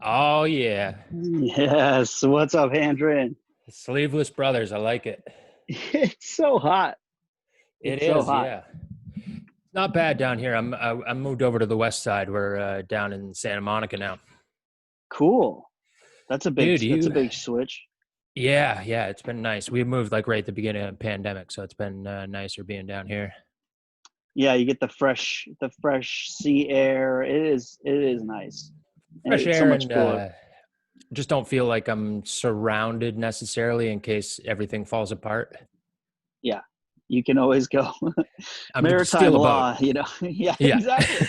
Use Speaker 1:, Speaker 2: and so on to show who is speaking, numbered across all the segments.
Speaker 1: Oh yeah.
Speaker 2: Yes. What's up, Handrin?
Speaker 1: Sleeveless Brothers. I like it.
Speaker 2: It's so hot.
Speaker 1: It
Speaker 2: It's so
Speaker 1: is,
Speaker 2: hot.
Speaker 1: yeah. Not bad down here. I moved over to the west side. We're down in Santa Monica now.
Speaker 2: Cool. That's a big
Speaker 1: Dude,
Speaker 2: that's a
Speaker 1: you
Speaker 2: big switch.
Speaker 1: yeah, it's been nice. We moved like right at the beginning of the pandemic, so it's been nicer being down here.
Speaker 2: Yeah, you get the fresh sea air. It is nice. And
Speaker 1: Fresh
Speaker 2: it's so
Speaker 1: air
Speaker 2: much
Speaker 1: and
Speaker 2: cooler.
Speaker 1: just don't feel like I'm surrounded necessarily in case everything falls apart.
Speaker 2: Yeah. You can always go
Speaker 1: I'm gonna
Speaker 2: maritime
Speaker 1: steal a boat.
Speaker 2: law. Yeah,
Speaker 1: Yeah.
Speaker 2: exactly.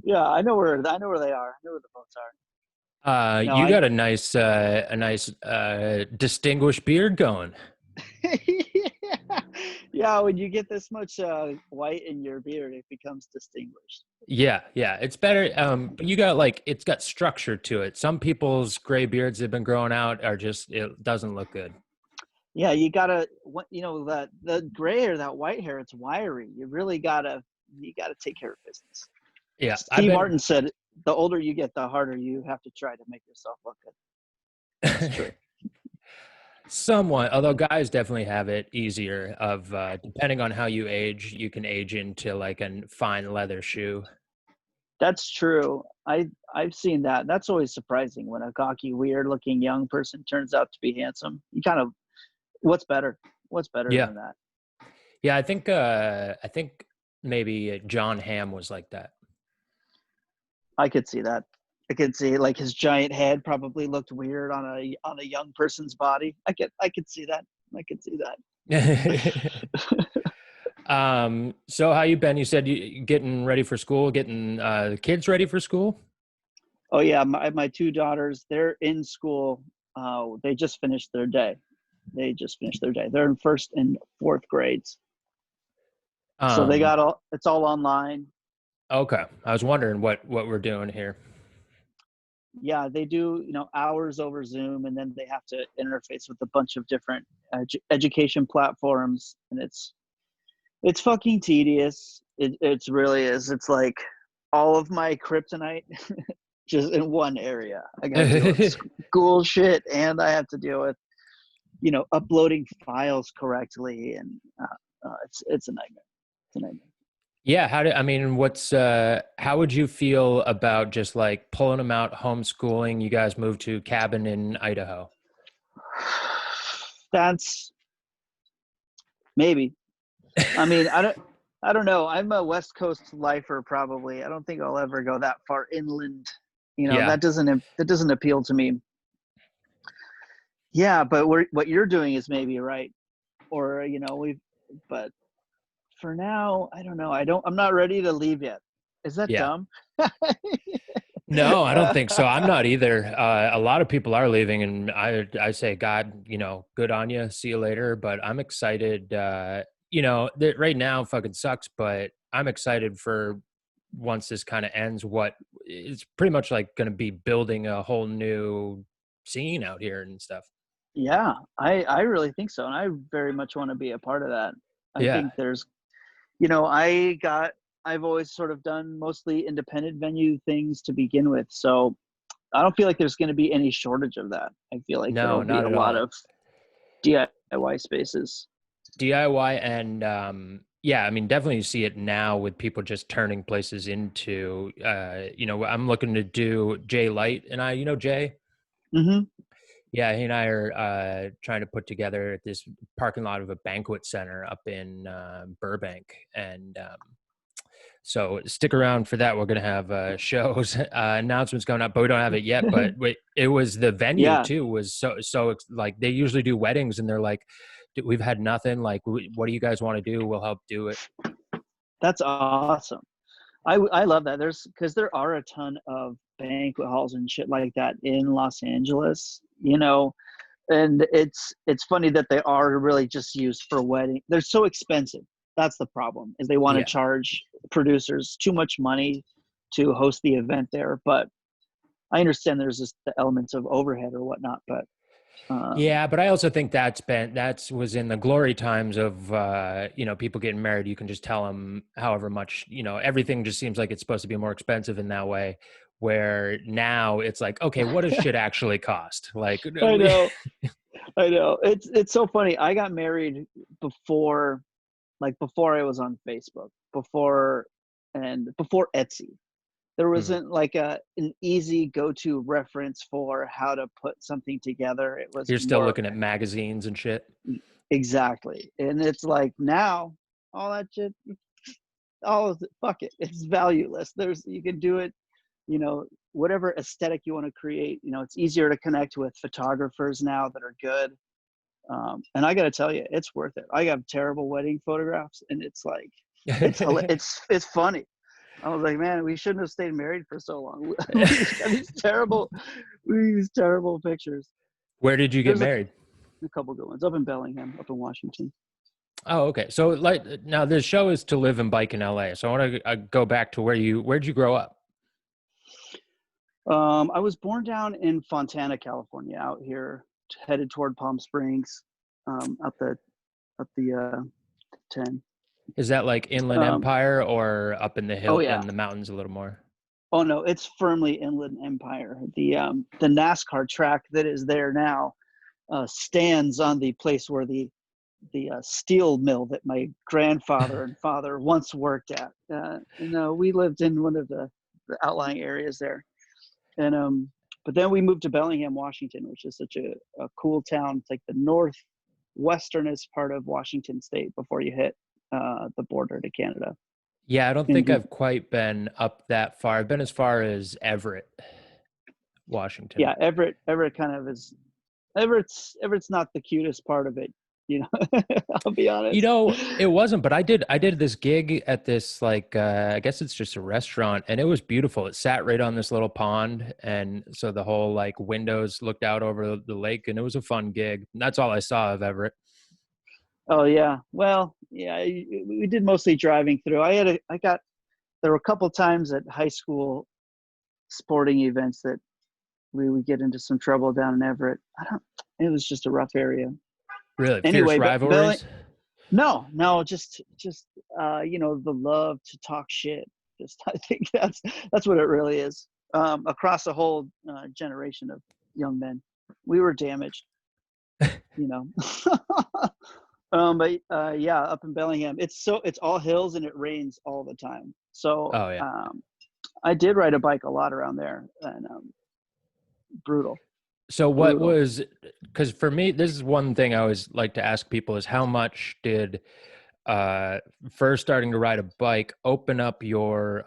Speaker 2: Yeah, I know where they are. I know where the boats are. No,
Speaker 1: You
Speaker 2: I
Speaker 1: got a nice distinguished beard going.
Speaker 2: yeah, when you get this much white in your beard, it becomes distinguished.
Speaker 1: Yeah, it's better. But you got like it's got structure to it. Some people's gray beards that have been growing out are just it doesn't look good.
Speaker 2: Yeah, you gotta that the gray hair, that white hair, it's wiry. You gotta take care of business.
Speaker 1: Yeah, I've
Speaker 2: Steve
Speaker 1: been
Speaker 2: Martin said the older you get, the harder you have to try to make yourself look good. It's true.
Speaker 1: somewhat, although guys definitely have it easier. Of depending on how you age, you can age into like a fine leather shoe.
Speaker 2: That's true. I've seen that. That's always surprising when a cocky, weird looking young person turns out to be handsome. You kind of what's better? What's better
Speaker 1: Yeah,
Speaker 2: than that?
Speaker 1: yeah. I think maybe John Hamm was like that.
Speaker 2: I could see that. I could see like his giant head probably looked weird on a young person's body. I could see that. I could see that.
Speaker 1: So how you been? You said you getting ready for school, getting the kids ready for school.
Speaker 2: Oh yeah, my two daughters, they're in school. They just finished their day. They just finished their day. They're in first and fourth grades. So they
Speaker 1: Um,
Speaker 2: got all it's all online.
Speaker 1: okay. I was wondering what we're doing here.
Speaker 2: Yeah, they do, hours over Zoom, and then they have to interface with a bunch of different education platforms, and it's fucking tedious. It's really is. It's like all of my kryptonite just in one area. I got to deal with school shit, and I have to deal with uploading files correctly, and it's a nightmare. It's a nightmare.
Speaker 1: Yeah, I mean, how would you feel about just like pulling them out homeschooling? You guys moved to cabin in Idaho.
Speaker 2: That's maybe. I mean, I don't know. I'm a West Coast lifer probably. I don't think I'll ever go that far inland.
Speaker 1: Yeah.
Speaker 2: That doesn't appeal to me. Yeah, but what you're doing is maybe right. Or we've but for now, I don't know. I'm not ready to leave yet. Is that
Speaker 1: Yeah.
Speaker 2: dumb?
Speaker 1: No, I don't think so. I'm not either. A lot of people are leaving, and I say, God, good on you. See you later. But I'm excited. That right now fucking sucks, but I'm excited for once this kind of ends. What it's pretty much like going to be building a whole new scene out here and stuff.
Speaker 2: Yeah, I really think so, and I very much want to be a part of that. I
Speaker 1: Yeah.
Speaker 2: think I've always sort of done mostly independent venue things to begin with, so I don't feel like there's going to be any shortage of that. I feel like
Speaker 1: No,
Speaker 2: there'll be
Speaker 1: not
Speaker 2: a
Speaker 1: at
Speaker 2: lot
Speaker 1: all.
Speaker 2: of DIY spaces.
Speaker 1: DIY and yeah, I mean definitely you see it now with people just turning places into I'm looking to do Jay Light and Jay.
Speaker 2: Hmm.
Speaker 1: Yeah, he and I are trying to put together this parking lot of a banquet center up in Burbank, and so stick around for that. We're gonna have shows, announcements going up, but we don't have it yet. But wait, it was the venue
Speaker 2: Yeah,
Speaker 1: too. Was so like they usually do weddings, and they're like, we've had nothing. Like, what do you guys want to do? We'll help do it.
Speaker 2: that's awesome. I love that. Because there are a ton of banquet halls and shit like that in Los Angeles, and it's funny that they are really just used for wedding. They're so expensive. That's the problem. Is they want to
Speaker 1: Yeah.
Speaker 2: charge producers too much money to host the event there. But I understand there's just the elements of overhead or whatnot. But um,
Speaker 1: Yeah, but I also think that's was in the glory times of people getting married. You can just tell them however much everything just seems like it's supposed to be more expensive in that way. where now it's like, okay, what does shit actually cost? Like,
Speaker 2: I know, I know. It's so funny. I got married before, like before I was on Facebook, before Etsy. There
Speaker 1: Mhm.
Speaker 2: wasn't like an easy go-to reference for how to put something together. It was
Speaker 1: You're still
Speaker 2: more
Speaker 1: looking at magazines and shit.
Speaker 2: exactly. And it's like now all that shit, all of it, fuck it. It's valueless. There's you can do it, you know, whatever aesthetic you want to create. You know, it's easier to connect with photographers now that are good. And I got to tell you, it's worth it. I have terrible wedding photographs, and it's like, it's funny. I was like, man, we shouldn't have stayed married for so long. We got these terrible pictures.
Speaker 1: Where did you get
Speaker 2: There's
Speaker 1: married?
Speaker 2: a couple good ones up in Bellingham, up in Washington.
Speaker 1: Oh, okay. So like now this show is to live and bike in LA. So I want to go back to where'd you grow up?
Speaker 2: I was born down in Fontana, California, out here, headed toward Palm Springs, up the 10.
Speaker 1: Is that like Inland
Speaker 2: Um,
Speaker 1: Empire or up in the
Speaker 2: oh
Speaker 1: hill
Speaker 2: yeah.
Speaker 1: in the mountains a little more?
Speaker 2: Oh no, it's firmly Inland Empire. The NASCAR track that is there now stands on the place where the steel mill that my grandfather and father once worked at. We lived in one of the outlying areas there, and but then we moved to Bellingham, Washington, which is such a cool town. It's like the northwesternest part of Washington State before you hit the border to Canada.
Speaker 1: Yeah, I don't think
Speaker 2: And
Speaker 1: I've quite been up that far. I've been as far as Everett, Washington.
Speaker 2: yeah, Everett kind of is. Everett's not the cutest part of it, you know. I'll be
Speaker 1: You
Speaker 2: honest.
Speaker 1: know, it wasn't, but I did this gig at this like I guess it's just a restaurant and it was beautiful. It sat right on this little pond and so the whole like windows looked out over the lake and it was a fun gig. That's all I saw of Everett.
Speaker 2: Oh yeah. Well, yeah, we did mostly driving through. I got there were a couple times at high school sporting events that we would get into some trouble down in Everett. I don't. It was just a rough area.
Speaker 1: Really fierce
Speaker 2: Anyway, but Belling.
Speaker 1: rivalries.
Speaker 2: No, no, just the love to talk shit. Just I think that's what it really is. Across a whole generation of young men, we were damaged. You know. But yeah, up in Bellingham, it's all hills and it rains all the time. So
Speaker 1: Oh yeah.
Speaker 2: I did ride a bike a lot around there, and brutal,
Speaker 1: So what
Speaker 2: brutal.
Speaker 1: was, because for me, this is one thing I always like to ask people is how much did uh first starting to ride a bike open up your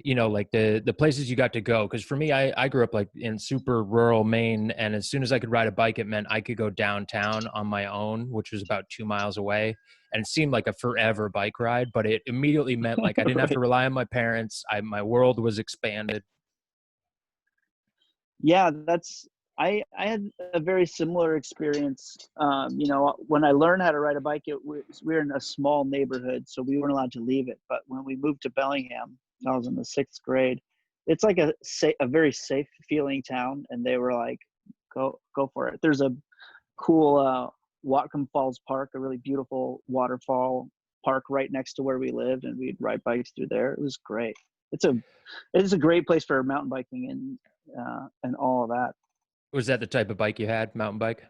Speaker 1: like the places you got to go? Because for me, I grew up like in super rural Maine, and as soon as I could ride a bike it meant I could go downtown on my own, which was about 2 miles away, and it seemed like a forever bike ride, but it immediately meant like I didn't have to
Speaker 2: Right.
Speaker 1: rely on my parents. My world was expanded.
Speaker 2: Yeah, I had a very similar experience. When I learned how to ride a bike, we were in a small neighborhood, so we weren't allowed to leave it. But when we moved to Bellingham, I was in the sixth grade. It's like a very safe feeling town, and they were like, go for it. There's a cool Whatcom Falls Park, a really beautiful waterfall park right next to where we lived, and we'd ride bikes through there. It was great. It's a great place for mountain biking and all of that.
Speaker 1: Was that the type of bike you had, mountain bike?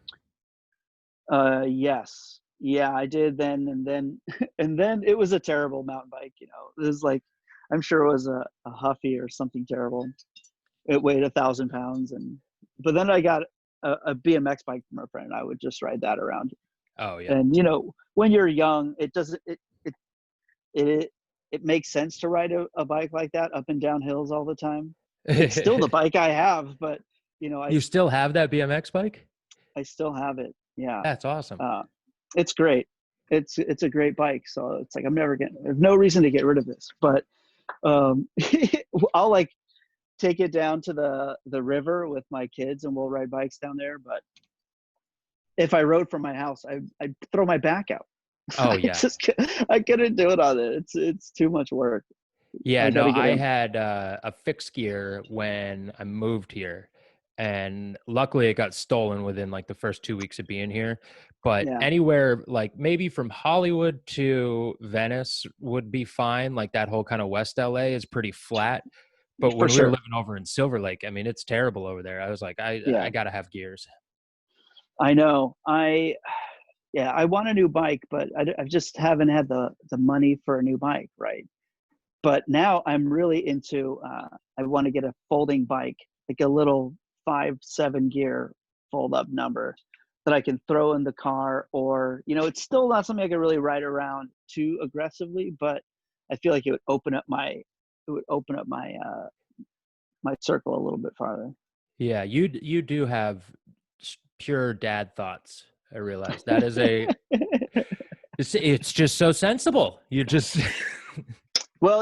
Speaker 2: Yes, yeah, I did then, and then and then it was a terrible mountain bike. It was like I'm sure it was a Huffy or something terrible. It weighed 1,000 pounds, but then I got a BMX bike from a friend. I would just ride that around.
Speaker 1: Oh yeah.
Speaker 2: And when you're young, it doesn't it it makes sense to ride a bike like that up and down hills all the time. It's still the bike I have, but
Speaker 1: You still have that BMX bike?
Speaker 2: I still have it. Yeah,
Speaker 1: That's awesome.
Speaker 2: uh, it's great. It's a great bike. So it's like there's no reason to get rid of this. But um, I'll like take it down to the river with my kids, and we'll ride bikes down there. But if I rode from my house, I'd throw my back out.
Speaker 1: Oh yeah.
Speaker 2: I couldn't do it on it. It's too much work.
Speaker 1: Yeah,
Speaker 2: I got
Speaker 1: no,
Speaker 2: to get
Speaker 1: I
Speaker 2: in.
Speaker 1: had a fixed gear when I moved here, and luckily it got stolen within like the first 2 weeks of being here. But
Speaker 2: Yeah,
Speaker 1: anywhere like maybe from Hollywood to Venice would be fine. Like that whole kind of West LA is pretty flat. But
Speaker 2: for
Speaker 1: when we were
Speaker 2: sure.
Speaker 1: living over in Silver Lake, I mean, it's terrible over there. I was like, I
Speaker 2: Yeah,
Speaker 1: gotta have gears.
Speaker 2: I know. Yeah, I want a new bike, but I just haven't had the money for a new bike, right? But now I'm really into. I want to get a folding bike, like a little 5-7 gear fold up number that I can throw in the car, or it's still not something I can really ride around too aggressively, but I feel like it would open up my my circle a little bit farther.
Speaker 1: Yeah, you do have pure dad thoughts. I realize that is a it's just so sensible. You just
Speaker 2: Well,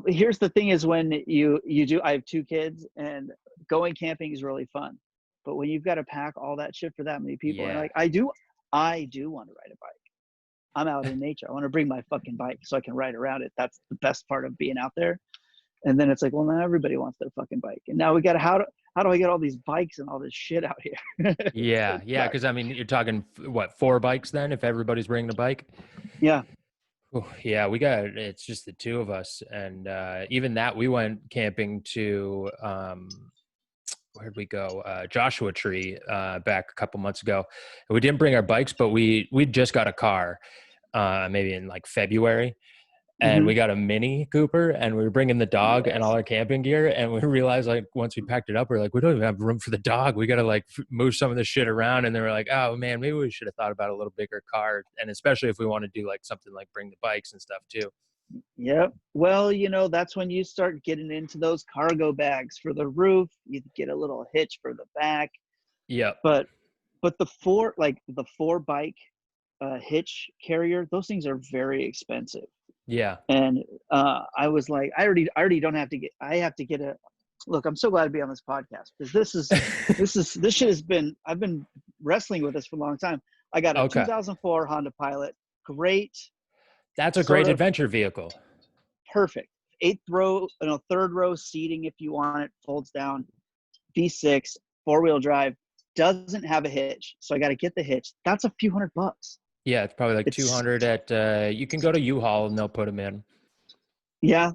Speaker 2: here's the thing: is when you do. I have 2 kids, and going camping is really fun. But when you've got to pack all that shit for that many people, and
Speaker 1: yeah.
Speaker 2: like I do want to ride a bike. I'm out in nature. I want to bring my fucking bike so I can ride around it. That's the best part of being out there. And then it's like, well, now everybody wants their fucking bike, and now we got to how do I get all these bikes and all this shit out here?
Speaker 1: Yeah,
Speaker 2: It
Speaker 1: yeah,
Speaker 2: sucks.
Speaker 1: because I mean, you're talking what, 4 bikes then, if everybody's bringing a bike?
Speaker 2: Yeah.
Speaker 1: Oh, yeah, we got it's just the two of us, and even that we went camping to where'd we go? Joshua Tree back a couple months ago. And we didn't bring our bikes, but we just got a car maybe in like February, and
Speaker 2: Hmm.
Speaker 1: we got a Mini Cooper, and we were bringing the dog and all
Speaker 2: Yes.
Speaker 1: our camping gear, and we realized like once we packed it up, we're like, we don't even have room for the dog. We got to like move some of the shit around, and they were like, oh man, maybe we should have thought about a little bigger car, and especially if we want to do like something like bring the bikes and stuff too.
Speaker 2: Yep. Well, that's when you start getting into those cargo bags for the roof. You get a little hitch for the back,
Speaker 1: Yep.
Speaker 2: but the four bike hitch carrier, those things are very expensive.
Speaker 1: Yeah.
Speaker 2: And I was like, I already don't have to get. I have to get a. Look, I'm so glad to be on this podcast because this shit has been. I've been wrestling with this for a long time. I got a
Speaker 1: Okay.
Speaker 2: 2004 Honda Pilot, great,
Speaker 1: That's a
Speaker 2: sort
Speaker 1: great
Speaker 2: of
Speaker 1: adventure vehicle.
Speaker 2: perfect. Eighth row, third row seating if you want it, folds down. V6, 4-wheel drive, doesn't have a hitch, so I got to get the hitch. That's a few $100.
Speaker 1: Yeah, it's probably like
Speaker 2: It's
Speaker 1: 200 at you can go to U-Haul and they'll put them in.
Speaker 2: yeah,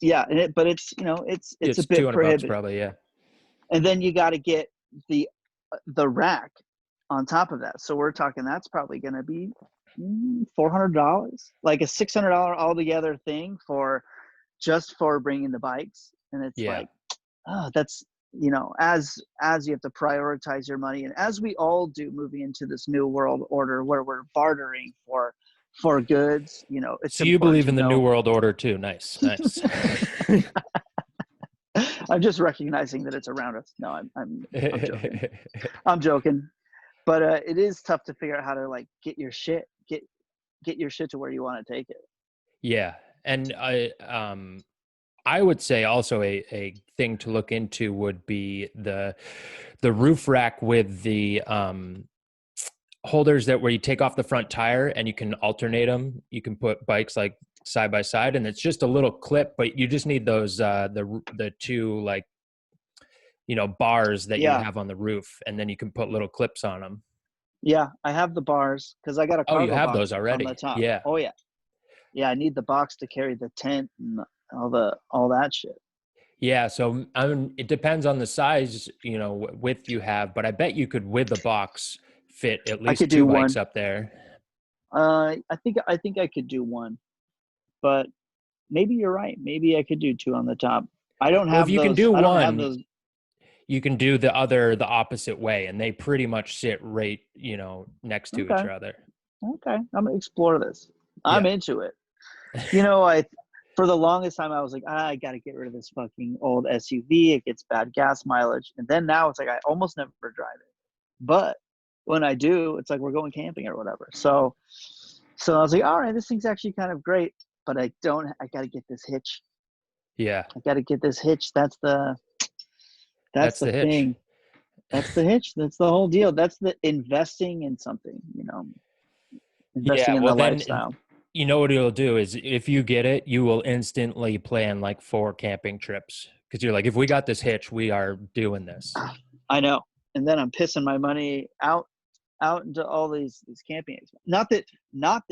Speaker 2: yeah, but it's a
Speaker 1: It's
Speaker 2: bit
Speaker 1: 200 bucks
Speaker 2: prohibitive.
Speaker 1: probably, yeah.
Speaker 2: And then you got to get the the rack on top of that. So we're talking that's probably going to be $400, like a $600 altogether thing for just for bringing the bikes. And it's
Speaker 1: Yeah.
Speaker 2: like, oh, that's as you have to prioritize your money, and as we all do moving into this new world order where we're bartering for goods, it's
Speaker 1: So you
Speaker 2: important
Speaker 1: believe
Speaker 2: to
Speaker 1: in the New
Speaker 2: know.
Speaker 1: World Order too. Nice. Nice.
Speaker 2: I'm just recognizing that it's around us. No, I'm joking. I'm joking. But it is tough to figure out how to like get your shit to where you want to take it.
Speaker 1: Yeah. And I would say also a thing to look into would be the roof rack with the holders that where you take off the front tire and you can alternate them. You can put bikes like side by side, and it's just a little clip, but you just need those the two like bars that you
Speaker 2: Yeah,
Speaker 1: have on the roof, and then you can put little clips on them.
Speaker 2: yeah. I have the bars because I got a
Speaker 1: Oh, you
Speaker 2: cargo
Speaker 1: have those
Speaker 2: box on the
Speaker 1: already?
Speaker 2: top.
Speaker 1: Yeah.
Speaker 2: Oh yeah, yeah. I need the box to carry the tent and all that shit.
Speaker 1: Yeah, so I mean, it depends on the size, width you have, but I bet you could, with the box, fit at
Speaker 2: I
Speaker 1: least
Speaker 2: could do
Speaker 1: two bikes
Speaker 2: one.
Speaker 1: up there.
Speaker 2: I think I could do one, but maybe you're right. Maybe I could do two on the top. I don't
Speaker 1: Well, if
Speaker 2: have
Speaker 1: you can
Speaker 2: those.
Speaker 1: do
Speaker 2: I don't have
Speaker 1: one,
Speaker 2: those.
Speaker 1: you can do the other the opposite way, and they pretty much sit right, next to each
Speaker 2: Okay,
Speaker 1: other.
Speaker 2: okay. I'm gonna explore this. I'm
Speaker 1: Yeah.
Speaker 2: into it. I for the longest time I was like, I got to get rid of this fucking old SUV. It gets bad gas mileage, and then now it's like I almost never drive it. But when I do, it's like we're going camping or whatever. So I was like, all right, this thing's actually kind of great, but I don't. I got to get this hitch.
Speaker 1: Yeah,
Speaker 2: I got to get this hitch. That's
Speaker 1: that's
Speaker 2: the
Speaker 1: the hitch.
Speaker 2: thing. That's the hitch. That's the whole deal. That's the investing in something.
Speaker 1: Yeah,
Speaker 2: Investing in
Speaker 1: well
Speaker 2: the
Speaker 1: then,
Speaker 2: lifestyle.
Speaker 1: you know what you'll do is if you get it, you will instantly plan like 4 camping trips because you're like, if we got this hitch, we are doing this.
Speaker 2: I know. And then I'm pissing my money out into all these camping. Not that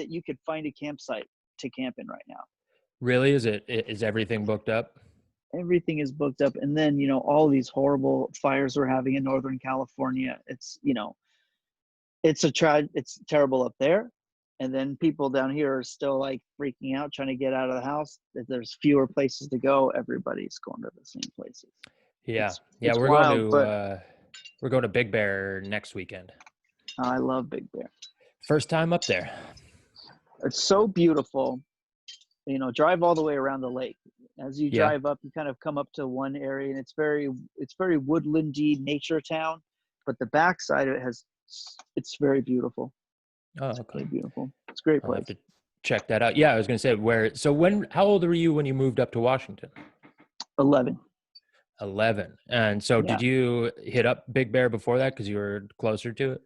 Speaker 2: you could find a campsite to camp in right now.
Speaker 1: Really? Is everything booked up?
Speaker 2: Everything is booked up, and then all these horrible fires we're having in Northern California. It's terrible up there, and then people down here are still like freaking out, trying to get out of the house. If there's fewer places to go, everybody's going to the same places.
Speaker 1: Yeah.
Speaker 2: It's
Speaker 1: Yeah,
Speaker 2: it's wild, but
Speaker 1: we're going to Big Bear next weekend.
Speaker 2: I love Big Bear.
Speaker 1: First time up there.
Speaker 2: It's so beautiful. Drive all the way around the lake. As you
Speaker 1: Yeah.
Speaker 2: drive up, you kind of come up to one area, and it's very woodlandy nature town, but the backside of it's very beautiful.
Speaker 1: Oh,
Speaker 2: It's
Speaker 1: okay.
Speaker 2: very beautiful. It's a great
Speaker 1: I'll have
Speaker 2: place.
Speaker 1: to check that out. Yeah, I was going to say how old were you when you moved up to Washington?
Speaker 2: 11.
Speaker 1: 11. And so
Speaker 2: Yeah.
Speaker 1: did you hit up Big Bear before that because you were closer to it?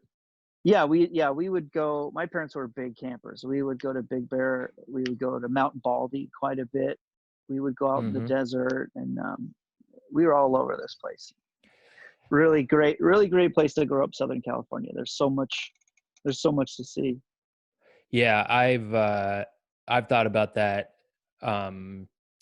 Speaker 2: We would go. My parents were big campers. We would go to Big Bear. We would go to Mount Baldy quite a bit. We would go out in the
Speaker 1: Mm-hmm.
Speaker 2: desert, and we were all over this place. Really great place to grow up, Southern California. There's so much to see.
Speaker 1: Yeah, I've thought about that.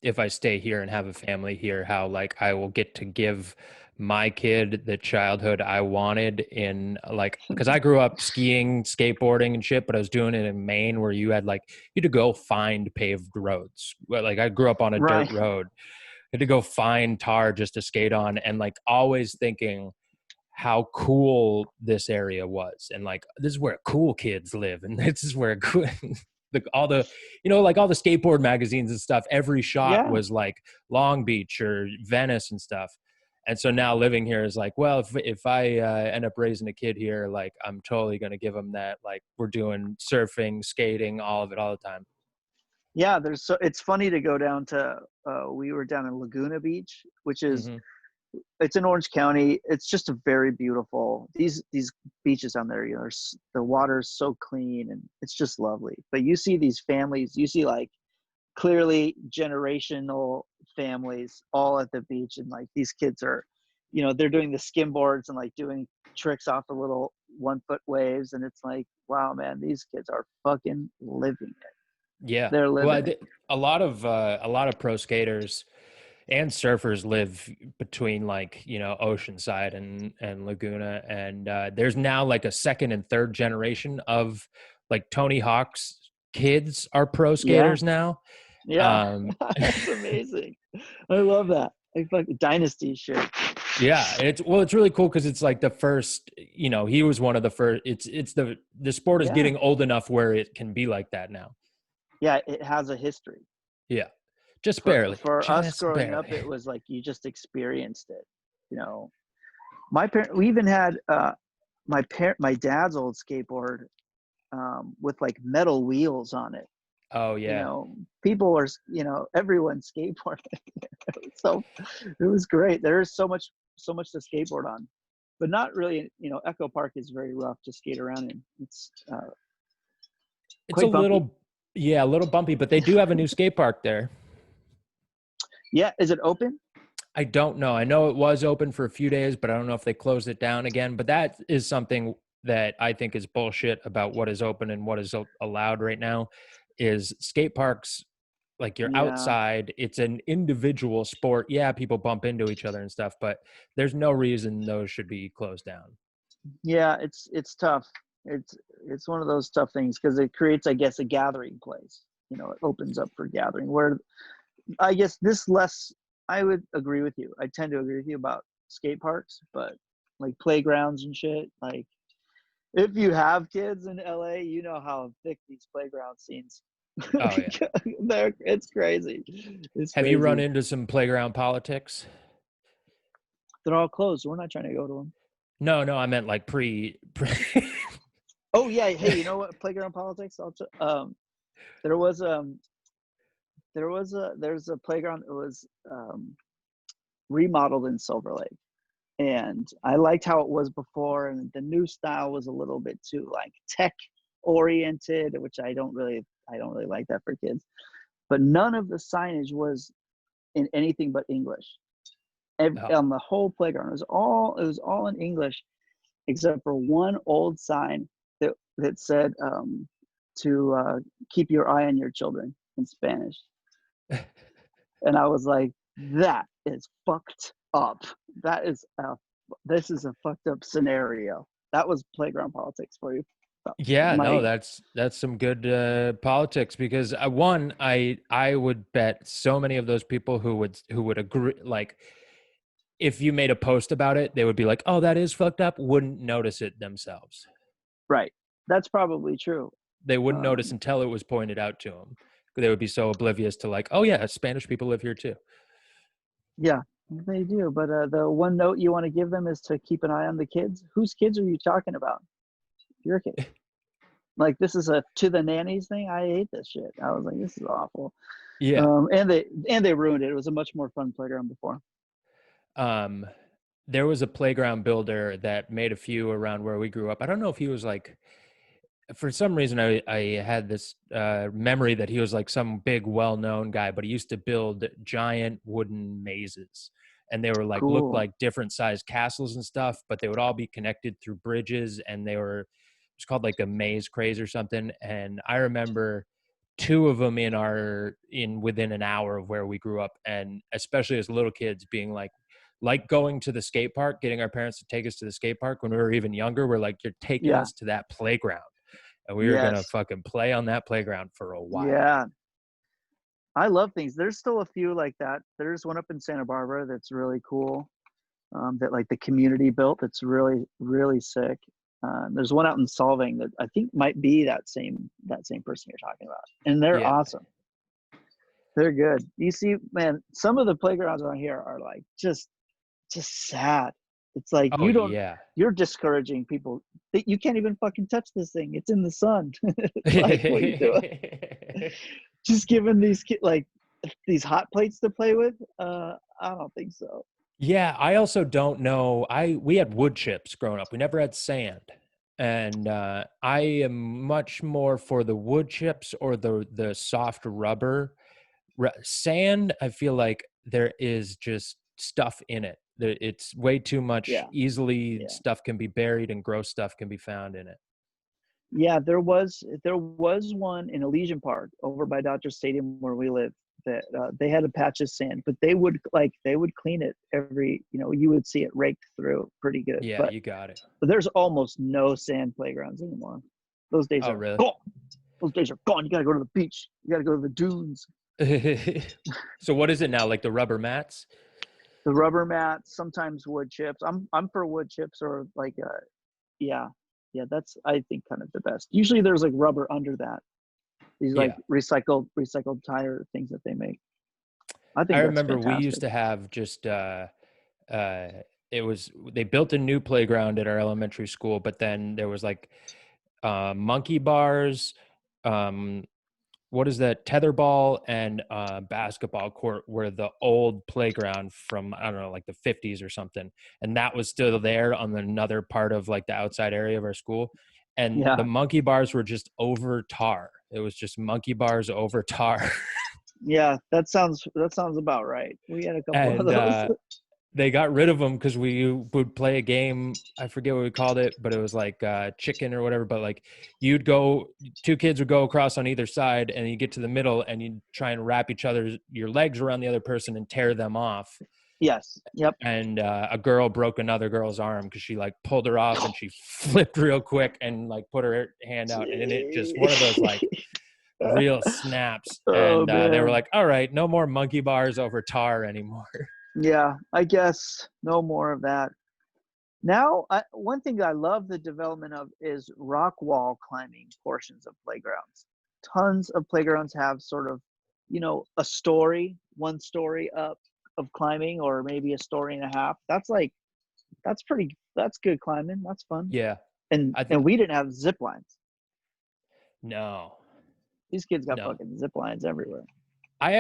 Speaker 1: If I stay here and have a family here, how like I will get to give my kid the childhood I wanted in like because I grew up skiing, skateboarding and shit, but I was doing it in Maine where you had to go find paved roads. Well, like I grew up on a dirt
Speaker 2: Right.
Speaker 1: road. I had to go find tar just to skate on and like always thinking how cool this area was and like this is where cool kids live and this is where all the like all the skateboard magazines and stuff, every shot
Speaker 2: Yeah.
Speaker 1: was like Long Beach or Venice and stuff. And so now living here is like, well, if I end up raising a kid here, like I'm totally going to give them that, like we're doing surfing, skating, all of it all the time.
Speaker 2: Yeah. It's funny to go down to. We were down in Laguna Beach, which is
Speaker 1: Hmm.
Speaker 2: it's in Orange County. It's just a very beautiful. These beaches down there, the water is so clean and it's just lovely. But you see these families, you see like clearly generational families all at the beach, and like these kids are, they're doing the skimboards and like doing tricks off the little 1 foot waves, and it's like, wow, man, these kids are fucking living it.
Speaker 1: Yeah.
Speaker 2: They're
Speaker 1: Well,
Speaker 2: living it.
Speaker 1: a lot of pro skaters and surfers live between like Oceanside and Laguna, and there's now like a second and third generation of like Tony Hawk's kids are pro
Speaker 2: Yeah.
Speaker 1: skaters now.
Speaker 2: Yeah.
Speaker 1: um
Speaker 2: That's amazing. I love that. Like fucking dynasty shit.
Speaker 1: yeah, it's really cool because it's like the first, he was one of the first. It's the sport is
Speaker 2: Yeah.
Speaker 1: getting old enough where it can be like that now.
Speaker 2: Yeah, it has a history.
Speaker 1: Yeah, just
Speaker 2: For
Speaker 1: barely,
Speaker 2: for us
Speaker 1: just
Speaker 2: growing up,
Speaker 1: barely.
Speaker 2: it was like you just experienced it. You know, my parent. We even had my dad's old skateboard with like metal wheels on it.
Speaker 1: Oh
Speaker 2: You
Speaker 1: yeah.
Speaker 2: know, people are everyone skateboarding. So it was great. There's so much to skateboard on, but not really. Echo Park is very rough to skate around in. It's
Speaker 1: It's a
Speaker 2: quite bumpy.
Speaker 1: little, yeah, a little bumpy, but they do have a new skate park there.
Speaker 2: Yeah, is it open?
Speaker 1: I don't know. I know it was open for a few days, but I don't know if they closed it down again. But that is something that I think is bullshit about what is open and what is allowed right now is skate parks. Like you're
Speaker 2: Yeah,
Speaker 1: outside, it's an individual sport. Yeah, people bump into each other and stuff, but there's no reason those should be closed down.
Speaker 2: yeah. It's tough. It's one of those tough things because it creates, I guess, a gathering place. It opens up for gathering. Where I guess this less. I would agree with you. I tend to agree with you about skate parks, but like playgrounds and shit. Like if you have kids in LA, you know how thick these playground scenes.
Speaker 1: Oh yeah.
Speaker 2: It's crazy. It's
Speaker 1: Have you run
Speaker 2: crazy.
Speaker 1: into some playground politics?
Speaker 2: They're all closed. We're not trying to go to them.
Speaker 1: No, no, I meant like pre.
Speaker 2: Oh yeah. Hey, you know what? Playground politics. There was there's a playground that was remodeled in Silver Lake, and I liked how it was before, and the new style was a little bit too like tech oriented, which I don't really like that for kids. But none of the signage was in anything but English.
Speaker 1: Oh,
Speaker 2: on the whole playground. It was all in English except for one old sign that said to keep your eye on your children in Spanish. And I was like, that is fucked up. That is this is a fucked up scenario. That was playground politics for you.
Speaker 1: yeah, no,
Speaker 2: My
Speaker 1: that's some good politics because one, I would bet so many of those people who would agree, like if you made a post about it, they would be like, "Oh, that is fucked up," wouldn't notice it themselves.
Speaker 2: right. That's probably true.
Speaker 1: They wouldn't notice
Speaker 2: Um,
Speaker 1: until it was pointed out to them. They would be so oblivious to like, "Oh yeah, Spanish people live here too."
Speaker 2: yeah, they do. But the one note you want to give them is to keep an eye on the kids. Whose kids are you talking about? Your kids. Like this is a to the nannies thing. I hate this shit. I was like, this is awful.
Speaker 1: Yeah.
Speaker 2: And they ruined it. It was a much more fun playground before.
Speaker 1: Um, there was a playground builder that made a few around where we grew up. I don't know if he was like, for some reason, I had this memory that he was like some big, well-known guy, but he used to build giant wooden mazes. And they were like, looked
Speaker 2: Cool.
Speaker 1: like different sized castles and stuff, but they would all be connected through bridges. And they were, it's called like a maze craze or something. And I remember two of them in within an hour of where we grew up, and especially as little kids being like going to the skate park, getting our parents to take us to the skate park when we were even younger. We're like, you're taking
Speaker 2: Yeah.
Speaker 1: us to that playground, and we were gonna
Speaker 2: Yes.
Speaker 1: fucking play on that playground for a while.
Speaker 2: Yeah. I love things. There's still a few like that. There's one up in Santa Barbara that's really cool. That like the community built. That's really really sick. There's one out in Solving that I think might be that same person you're talking about, and they're
Speaker 1: Yeah.
Speaker 2: awesome. They're good. You see, man, some of the playgrounds around here are like just sad. It's like
Speaker 1: Oh yeah.
Speaker 2: you're discouraging people. You can't even fucking touch this thing. It's in the sun. It's like, what are you doing? Just giving these kids like these hot plates to play with? I don't think so.
Speaker 1: Yeah, I also don't know. We had wood chips growing up. We never had sand. And I am much more for the wood chips or the soft rubber. Sand, I feel like there is just stuff in it. It's way too much.
Speaker 2: Yeah,
Speaker 1: Easily
Speaker 2: yeah,
Speaker 1: stuff can be buried and gross stuff can be found in it.
Speaker 2: yeah. There was one in Elysian Park over by Dodger Stadium where we live that they had a patch of sand, but they would clean it every. You would see it raked through pretty good.
Speaker 1: Yeah,
Speaker 2: But
Speaker 1: you got it.
Speaker 2: there's almost no sand playgrounds anymore. Those days
Speaker 1: Oh,
Speaker 2: are
Speaker 1: really?
Speaker 2: gone. Those days are gone. You gotta go to the beach. You gotta go to the dunes.
Speaker 1: So what is it now? Like the rubber mats?
Speaker 2: The rubber mats, sometimes wood chips. I'm for wood chips or like yeah, yeah. That's I think kind of the best. Usually there's like rubber under that. These like
Speaker 1: Yeah.
Speaker 2: recycled tire things that they make. I
Speaker 1: I
Speaker 2: think that's
Speaker 1: remember we used
Speaker 2: fantastic.
Speaker 1: to have just uh it was they built a new playground at our elementary school, but then there was like monkey bars, um what is that, tetherball and basketball court were the old playground from, I don't know, like the 50s or something, and that was still there on another part of like the outside area of our school, and the
Speaker 2: Yeah,
Speaker 1: monkey bars were just over tar. It was just monkey bars over tar.
Speaker 2: yeah. That sounds about right. We had a couple of
Speaker 1: And
Speaker 2: those.
Speaker 1: they got rid of them because we would play a game. I forget what we called it, but it was like chicken or whatever. But like you'd go, two kids would go across on either side, and you get to the middle, and you try and wrap your legs around the other person and tear them off.
Speaker 2: Yes. Yep.
Speaker 1: And a girl broke another girl's arm because she like pulled her off and she flipped real quick and like put her hand out, and it just one of those like real snaps.
Speaker 2: Oh
Speaker 1: And they were
Speaker 2: man.
Speaker 1: like, "All right, no more monkey bars over tar anymore."
Speaker 2: Yeah, I guess no more of that. Now, one thing I love the development of is rock wall climbing portions of playgrounds. Tons of playgrounds have sort of, a story, one story up of climbing, or maybe a story and a half. That's good climbing. That's fun.
Speaker 1: Yeah,
Speaker 2: And
Speaker 1: I
Speaker 2: and
Speaker 1: think
Speaker 2: we didn't have zip lines.
Speaker 1: no.
Speaker 2: These kids got
Speaker 1: No.
Speaker 2: fucking zip lines everywhere.
Speaker 1: I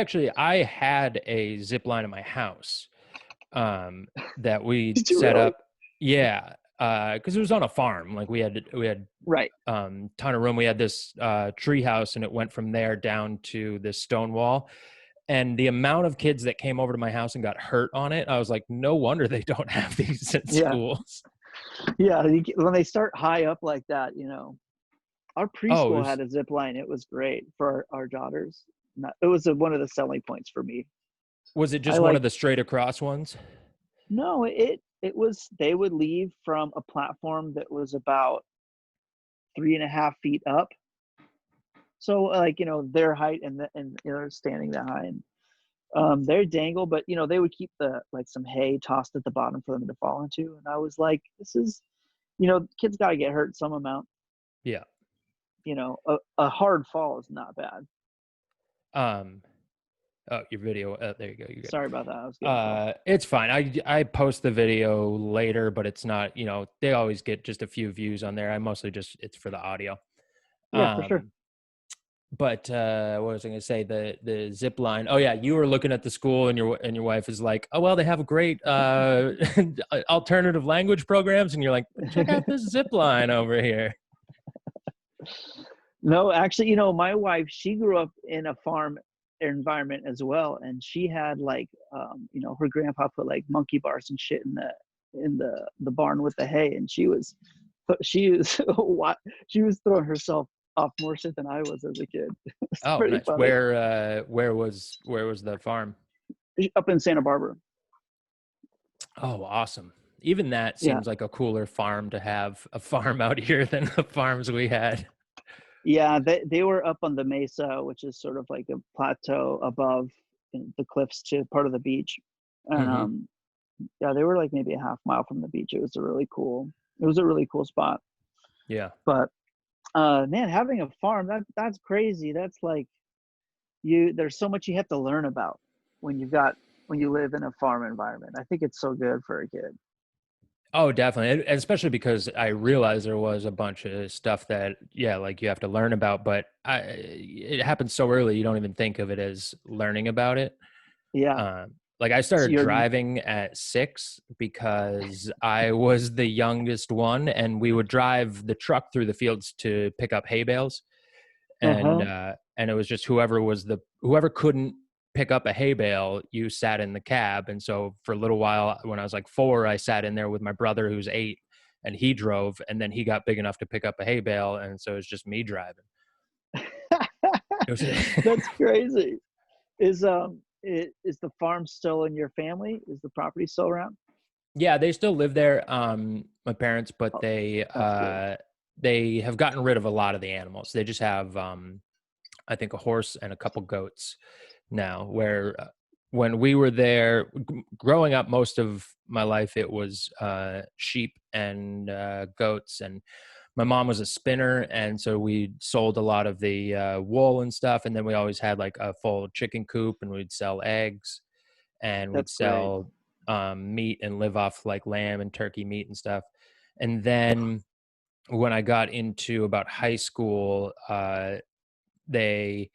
Speaker 1: had a zip line in my house that we
Speaker 2: Did you
Speaker 1: set
Speaker 2: really?
Speaker 1: up. Yeah, because it was on a farm. Like we had
Speaker 2: Right.
Speaker 1: ton of room. We had this tree house, and it went from there down to this stone wall. And the amount of kids that came over to my house and got hurt on it, I was like, no wonder they don't have these in
Speaker 2: Yeah,
Speaker 1: schools.
Speaker 2: yeah. When they start high up like that, our
Speaker 1: Oh, it
Speaker 2: preschool had
Speaker 1: was
Speaker 2: a zip line. It was great for our daughters. It was one of the selling points for me.
Speaker 1: was it
Speaker 2: I
Speaker 1: just one of
Speaker 2: like
Speaker 1: the straight across ones?
Speaker 2: no, it was they would leave from a platform that was about 3.5 feet up. So like their height and standing that high and they're dangle, but they would keep the like some hay tossed at the bottom for them to fall into. And I was like, this is kids gotta get hurt some amount.
Speaker 1: Yeah.
Speaker 2: A hard fall is not bad.
Speaker 1: Um, oh, your video. There you go. You're good.
Speaker 2: Sorry about that. I was getting a call.
Speaker 1: It's fine. I post the video later, but it's not. They always get just a few views on there. I mostly just it's for the audio.
Speaker 2: Yeah, for sure.
Speaker 1: Um, but what was I going to say? The zip line. Oh yeah, you were looking at the school, and your wife is like, oh well, they have a great alternative language programs, and you're like, check out this zip line over here.
Speaker 2: No, actually, my wife, she grew up in a farm environment as well, and she had like, her grandpa put like monkey bars and shit in the barn with the hay, and she was she was throwing herself off more shit than I was as a kid. It's
Speaker 1: Oh,
Speaker 2: pretty
Speaker 1: nice.
Speaker 2: funny.
Speaker 1: Where was the farm?
Speaker 2: Up in Santa Barbara.
Speaker 1: Oh, awesome. Even that
Speaker 2: Yeah,
Speaker 1: seems like a cooler farm to have a farm out here than the farms we had.
Speaker 2: yeah. They were up on the mesa, which is sort of like a plateau above the cliffs to part of the beach, and
Speaker 1: Hmm.
Speaker 2: yeah, they were like maybe a half mile from the beach. It was a really cool spot.
Speaker 1: Yeah.
Speaker 2: But man, having a farm, that's crazy. That's like there's so much you have to learn about when you live in a farm environment. I think it's so good for a kid.
Speaker 1: Oh, definitely. And especially because I realized there was a bunch of stuff that, yeah, like you have to learn about, but it happens so early, you don't even think of it as learning about it.
Speaker 2: Yeah.
Speaker 1: Like I
Speaker 2: So
Speaker 1: started
Speaker 2: you're
Speaker 1: driving at 6 because I was the youngest one, and we would drive the truck through the fields to pick up hay bales. and
Speaker 2: uh-huh.
Speaker 1: uh and it was just whoever couldn't pick up a hay bale, you sat in the cab. And so for a little while when I was like 4, I sat in there with my brother who's 8, and he drove, and then he got big enough to pick up a hay bale, and so it's just me driving. It was
Speaker 2: That's crazy. Is the farm still in your family? Is the property still around?
Speaker 1: Yeah, they still live there, my parents, but
Speaker 2: Oh, that's cool.
Speaker 1: they have gotten rid of a lot of the animals. They just have I think a horse and a couple goats now. Where when we were there growing up, most of my life it was sheep and goats. And my mom was a spinner, and so we sold a lot of the wool and stuff. And then we always had like a full chicken coop, and we'd sell eggs, and we'd
Speaker 2: That's great.
Speaker 1: sell meat and live off like lamb and turkey meat and stuff. And then when I got into about high school, they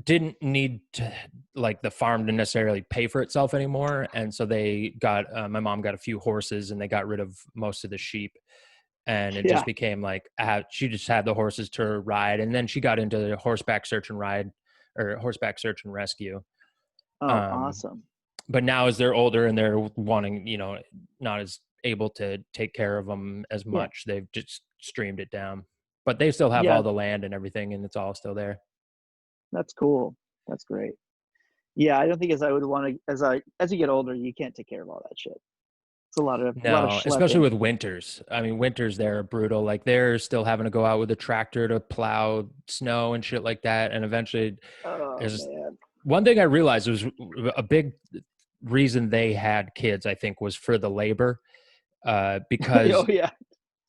Speaker 1: didn't need to like the farm to necessarily pay for itself anymore. And so they got my mom got a few horses, and they got rid of most of the sheep. And it just
Speaker 2: Yeah.
Speaker 1: became like she just had the horses to ride. And then she got into the horseback search and ride, or horseback search and rescue.
Speaker 2: Oh,
Speaker 1: um
Speaker 2: awesome.
Speaker 1: but now as they're older and they're wanting, not as able to take care of them as
Speaker 2: Yeah.
Speaker 1: much, they've just streamed it down. But they still have
Speaker 2: Yeah,
Speaker 1: all the land and everything, and it's all still there.
Speaker 2: that's cool. That's great. Yeah, I don't think as I would want to as you get older, you can't take care of all that shit. It's a lot of
Speaker 1: No, especially
Speaker 2: schlepping.
Speaker 1: with winters. I mean, winters there are brutal. Like they're still having to go out with a tractor to plow snow and shit like that. And eventually,
Speaker 2: Oh
Speaker 1: there's
Speaker 2: man.
Speaker 1: one thing I realized was a big reason they had kids, I think, was for the labor.
Speaker 2: Oh
Speaker 1: Because
Speaker 2: yeah.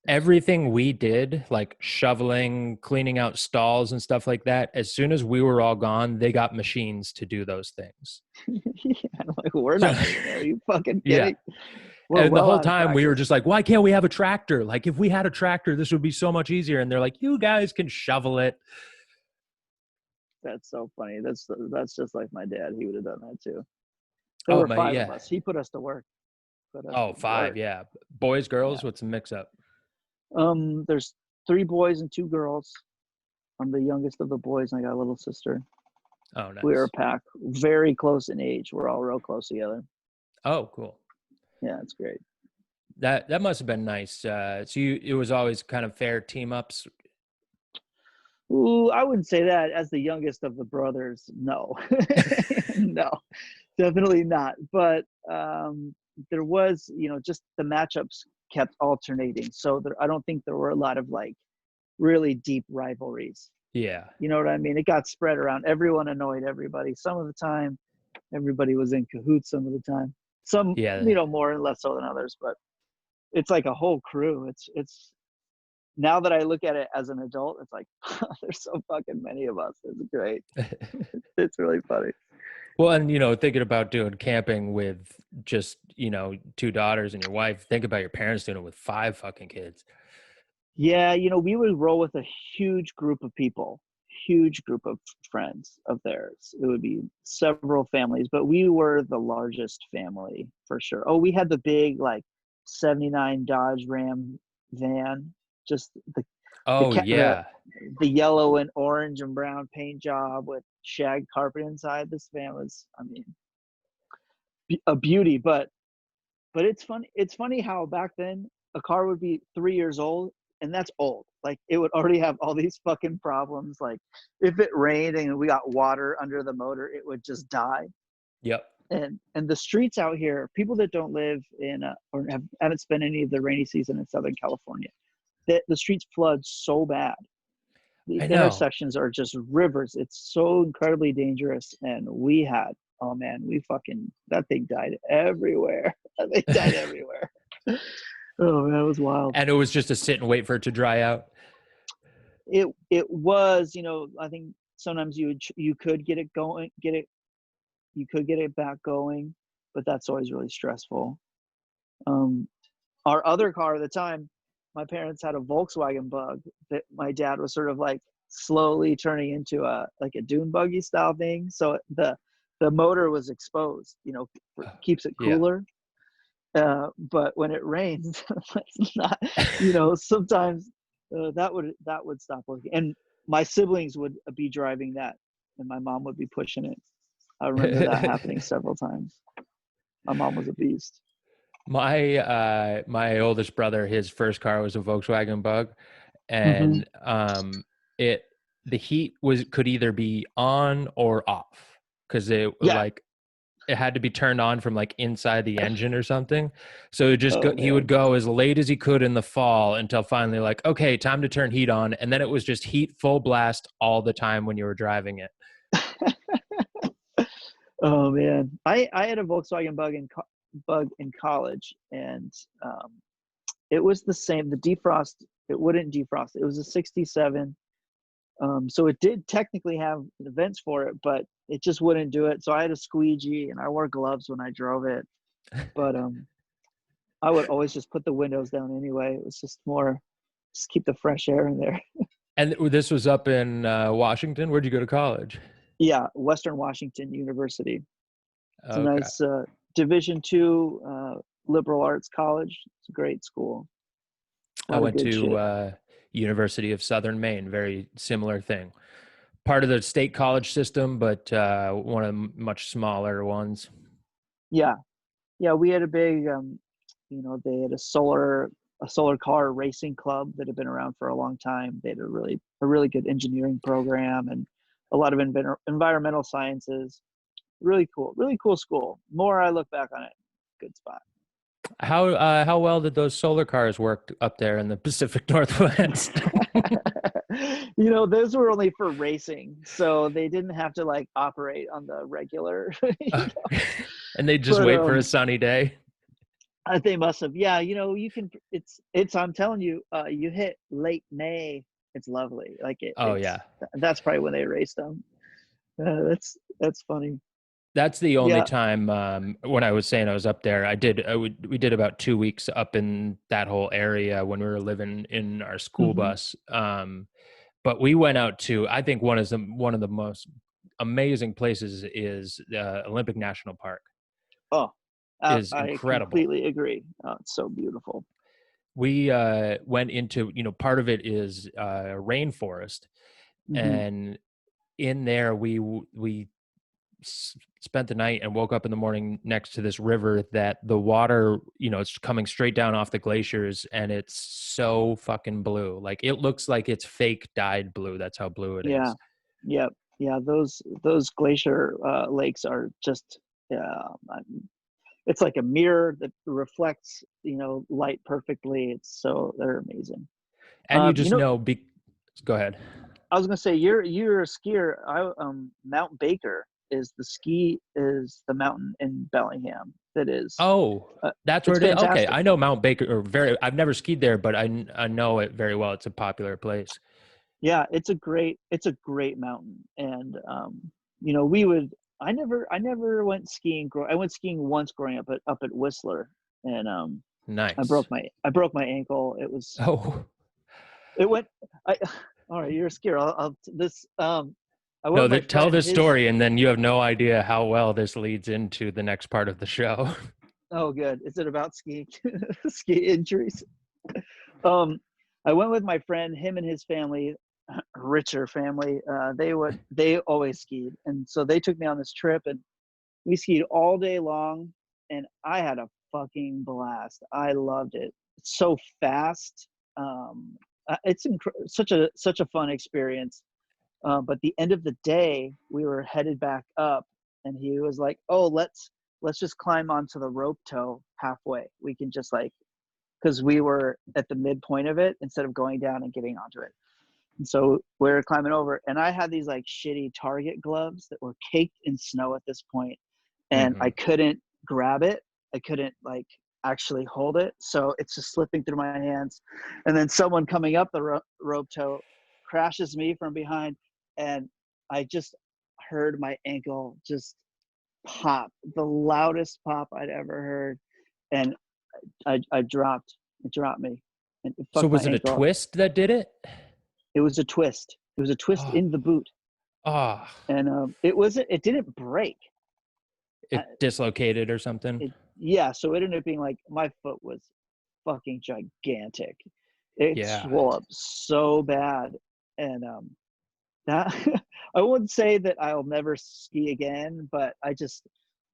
Speaker 1: everything we did, like shoveling, cleaning out stalls and stuff like that, as soon as we were all gone, they got machines to do those things.
Speaker 2: Yeah, I'm like, we're
Speaker 1: So,
Speaker 2: not doing it. Are you fucking
Speaker 1: yeah.
Speaker 2: kidding? We're
Speaker 1: And the
Speaker 2: well
Speaker 1: whole
Speaker 2: out of
Speaker 1: time we were
Speaker 2: practice.
Speaker 1: just like, why can't we have a tractor? Like, if we had a tractor, this would be so much easier. And they're like, you guys can shovel it.
Speaker 2: That's so funny. That's just like my dad. He would have done that too. There
Speaker 1: Oh,
Speaker 2: were
Speaker 1: my,
Speaker 2: five of
Speaker 1: yeah.
Speaker 2: us. He put us to work. Put us
Speaker 1: Oh,
Speaker 2: to
Speaker 1: 5.
Speaker 2: work.
Speaker 1: Yeah. Boys,
Speaker 2: Yeah.
Speaker 1: girls, what's the mix up?
Speaker 2: There's 3 boys and 2 girls. I'm the youngest of the boys, and I got a little sister.
Speaker 1: Oh,
Speaker 2: We were a
Speaker 1: nice.
Speaker 2: pack, very close in age. We're all real close together.
Speaker 1: Oh, cool.
Speaker 2: Yeah, it's great.
Speaker 1: That must have been nice. So it was always kind of fair team ups.
Speaker 2: Ooh, I wouldn't say that as the youngest of the brothers. No, no, definitely not. But there was, just the matchups kept alternating. So I don't think there were a lot of like really deep rivalries.
Speaker 1: Yeah.
Speaker 2: You know what I mean? It got spread around. Everyone annoyed everybody. Some of the time, everybody was in cahoots. Some of the time, some
Speaker 1: Yeah.
Speaker 2: more and less so than others. But it's like a whole crew. It's now that I look at it as an adult, it's like there's so fucking many of us. It's great. It's really funny.
Speaker 1: Well, and thinking about doing camping with just, two daughters and your wife, think about your parents doing it with five fucking kids.
Speaker 2: Yeah, we would roll with a huge group of people, huge group of friends of theirs. It would be several families, but we were the largest family for sure. Oh, we had the big like 79 Dodge Ram van, just the
Speaker 1: Oh,
Speaker 2: the
Speaker 1: yeah.
Speaker 2: the yellow and orange and brown paint job with shag carpet inside. This van was, I mean, a beauty. But it's funny how back then a car would be 3 years old, and that's old. Like it would already have all these fucking problems. Like if it rained and we got water under the motor, it would just die.
Speaker 1: Yep.
Speaker 2: And the streets out here, people that don't live in or haven't spent any of the rainy season in Southern California, the streets flood so bad. The
Speaker 1: I know.
Speaker 2: intersections are just rivers. It's so incredibly dangerous. And we had, oh man, we fucking, that thing died everywhere. That thing died everywhere. Oh man, it was wild.
Speaker 1: And it was just to sit and wait for it to dry out.
Speaker 2: It was, I think sometimes you could get it going, you could get it back going, but that's always really stressful. Um, our other car at the time, my parents had a Volkswagen Bug that my dad was sort of like slowly turning into a like a dune buggy style thing. So the motor was exposed, keeps it
Speaker 1: Yeah.
Speaker 2: cooler. But when it rains, it's not, sometimes that would stop working. And my siblings would be driving that, and my mom would be pushing it. I remember that happening several times. My mom was a beast.
Speaker 1: My oldest brother, his first car was a Volkswagen Bug,
Speaker 2: Hmm.
Speaker 1: and it the heat could either be on or off because
Speaker 2: Yeah.
Speaker 1: it had to be turned on from like inside the engine or something. So
Speaker 2: Oh
Speaker 1: he would
Speaker 2: man.
Speaker 1: go as late as he could in the fall until finally like, okay, time to turn heat on. And then it was just heat full blast all the time when you were driving it.
Speaker 2: Oh man. I had a Volkswagen Bug in college, and it was the same. The defrost, it wouldn't defrost. It was a 67. So it did technically have the vents for it, but it just wouldn't do it. So I had a squeegee, and I wore gloves when I drove it. But I would always just put the windows down anyway. It was just keep the fresh air in there.
Speaker 1: And this was up in Washington. Where'd you go to college?
Speaker 2: Yeah, Western Washington University. It's a
Speaker 1: Okay.
Speaker 2: nice Division II liberal arts college. It's a great school. A
Speaker 1: I
Speaker 2: lot of
Speaker 1: went
Speaker 2: good
Speaker 1: to
Speaker 2: shit.
Speaker 1: University of Southern Maine. Very similar thing. Part of the state college system, but one of the much smaller ones.
Speaker 2: Yeah, yeah. We had a big, they had a solar car racing club that had been around for a long time. They had a really good engineering program and a lot of environmental sciences. Really cool school. More I look back on it, good spot.
Speaker 1: How well did those solar cars work up there in the Pacific Northwest?
Speaker 2: Those were only for racing, so they didn't have to like operate on the regular.
Speaker 1: And they just
Speaker 2: But
Speaker 1: wait for a sunny day.
Speaker 2: they must have. Yeah, you can. It's. I'm telling you, you hit late May. It's lovely. Like
Speaker 1: Oh yeah.
Speaker 2: that's probably when they raced them. That's funny.
Speaker 1: That's the only
Speaker 2: Yeah.
Speaker 1: time when I was saying I was up there. We did about 2 weeks up in that whole area when we were living in our school
Speaker 2: Hmm.
Speaker 1: bus. But we went out to, I think one of the most amazing places is Olympic National Park.
Speaker 2: Oh,
Speaker 1: Is
Speaker 2: I
Speaker 1: incredible.
Speaker 2: completely agree. Oh, it's so beautiful.
Speaker 1: We went into, part of it is rainforest,
Speaker 2: Hmm.
Speaker 1: and in there, we spent the night and woke up in the morning next to this river that the water, it's coming straight down off the glaciers, and it's so fucking blue. Like it looks like it's fake dyed blue. That's how blue it
Speaker 2: Yeah.
Speaker 1: is.
Speaker 2: Yep. Yeah. Those glacier lakes are just, it's like a mirror that reflects, light perfectly. They're amazing.
Speaker 1: And you
Speaker 2: You
Speaker 1: just
Speaker 2: know,
Speaker 1: know, go ahead.
Speaker 2: I was gonna say you're a skier. Mount Baker is the mountain in Bellingham that is.
Speaker 1: Oh, that's where
Speaker 2: It's
Speaker 1: it is. Okay,
Speaker 2: fantastic.
Speaker 1: I know Mount Baker, I've never skied there, but I know it very well. It's a popular place.
Speaker 2: Yeah, it's a great mountain, and we would. I never went skiing. I went skiing once growing up at Whistler, and I
Speaker 1: Nice.
Speaker 2: broke my ankle.
Speaker 1: Oh,
Speaker 2: It went. I all right. You're a skier. I'll this. I went
Speaker 1: no,
Speaker 2: with my
Speaker 1: tell
Speaker 2: friend.
Speaker 1: the story, and then you have no idea how well this leads into the next part of the show.
Speaker 2: Oh, good. Is it about skiing? Ski injuries? Um, I went with my friend, him and his family, richer family. They always skied, and so they took me on this trip, and we skied all day long, and I had a fucking blast. I loved it. It's so fast. It's such a fun experience. But the end of the day, we were headed back up, and he was like, "Oh, let's just climb onto the rope tow halfway. We can just like, because we were at the midpoint of it instead of going down and getting onto it." And so we're climbing over, and I had these like shitty Target gloves that were caked in snow at this point, and I
Speaker 1: Hmm.
Speaker 2: couldn't grab it. I couldn't like actually hold it, so it's just slipping through my hands. And then someone coming up the rope tow crashes me from behind, and I just heard my ankle just pop, the loudest pop I'd ever heard, and I dropped. It dropped me, and it
Speaker 1: So
Speaker 2: fucked my
Speaker 1: was it a
Speaker 2: ankle up.
Speaker 1: twist that did it?
Speaker 2: It was a twist. It was a twist
Speaker 1: Oh,
Speaker 2: in the boot,
Speaker 1: oh,
Speaker 2: and it didn't break. I,
Speaker 1: it dislocated or something.
Speaker 2: yeah, so it ended up being like my foot was fucking gigantic. It
Speaker 1: Yeah.
Speaker 2: swelled up so bad, and that I wouldn't say that I'll never ski again, but it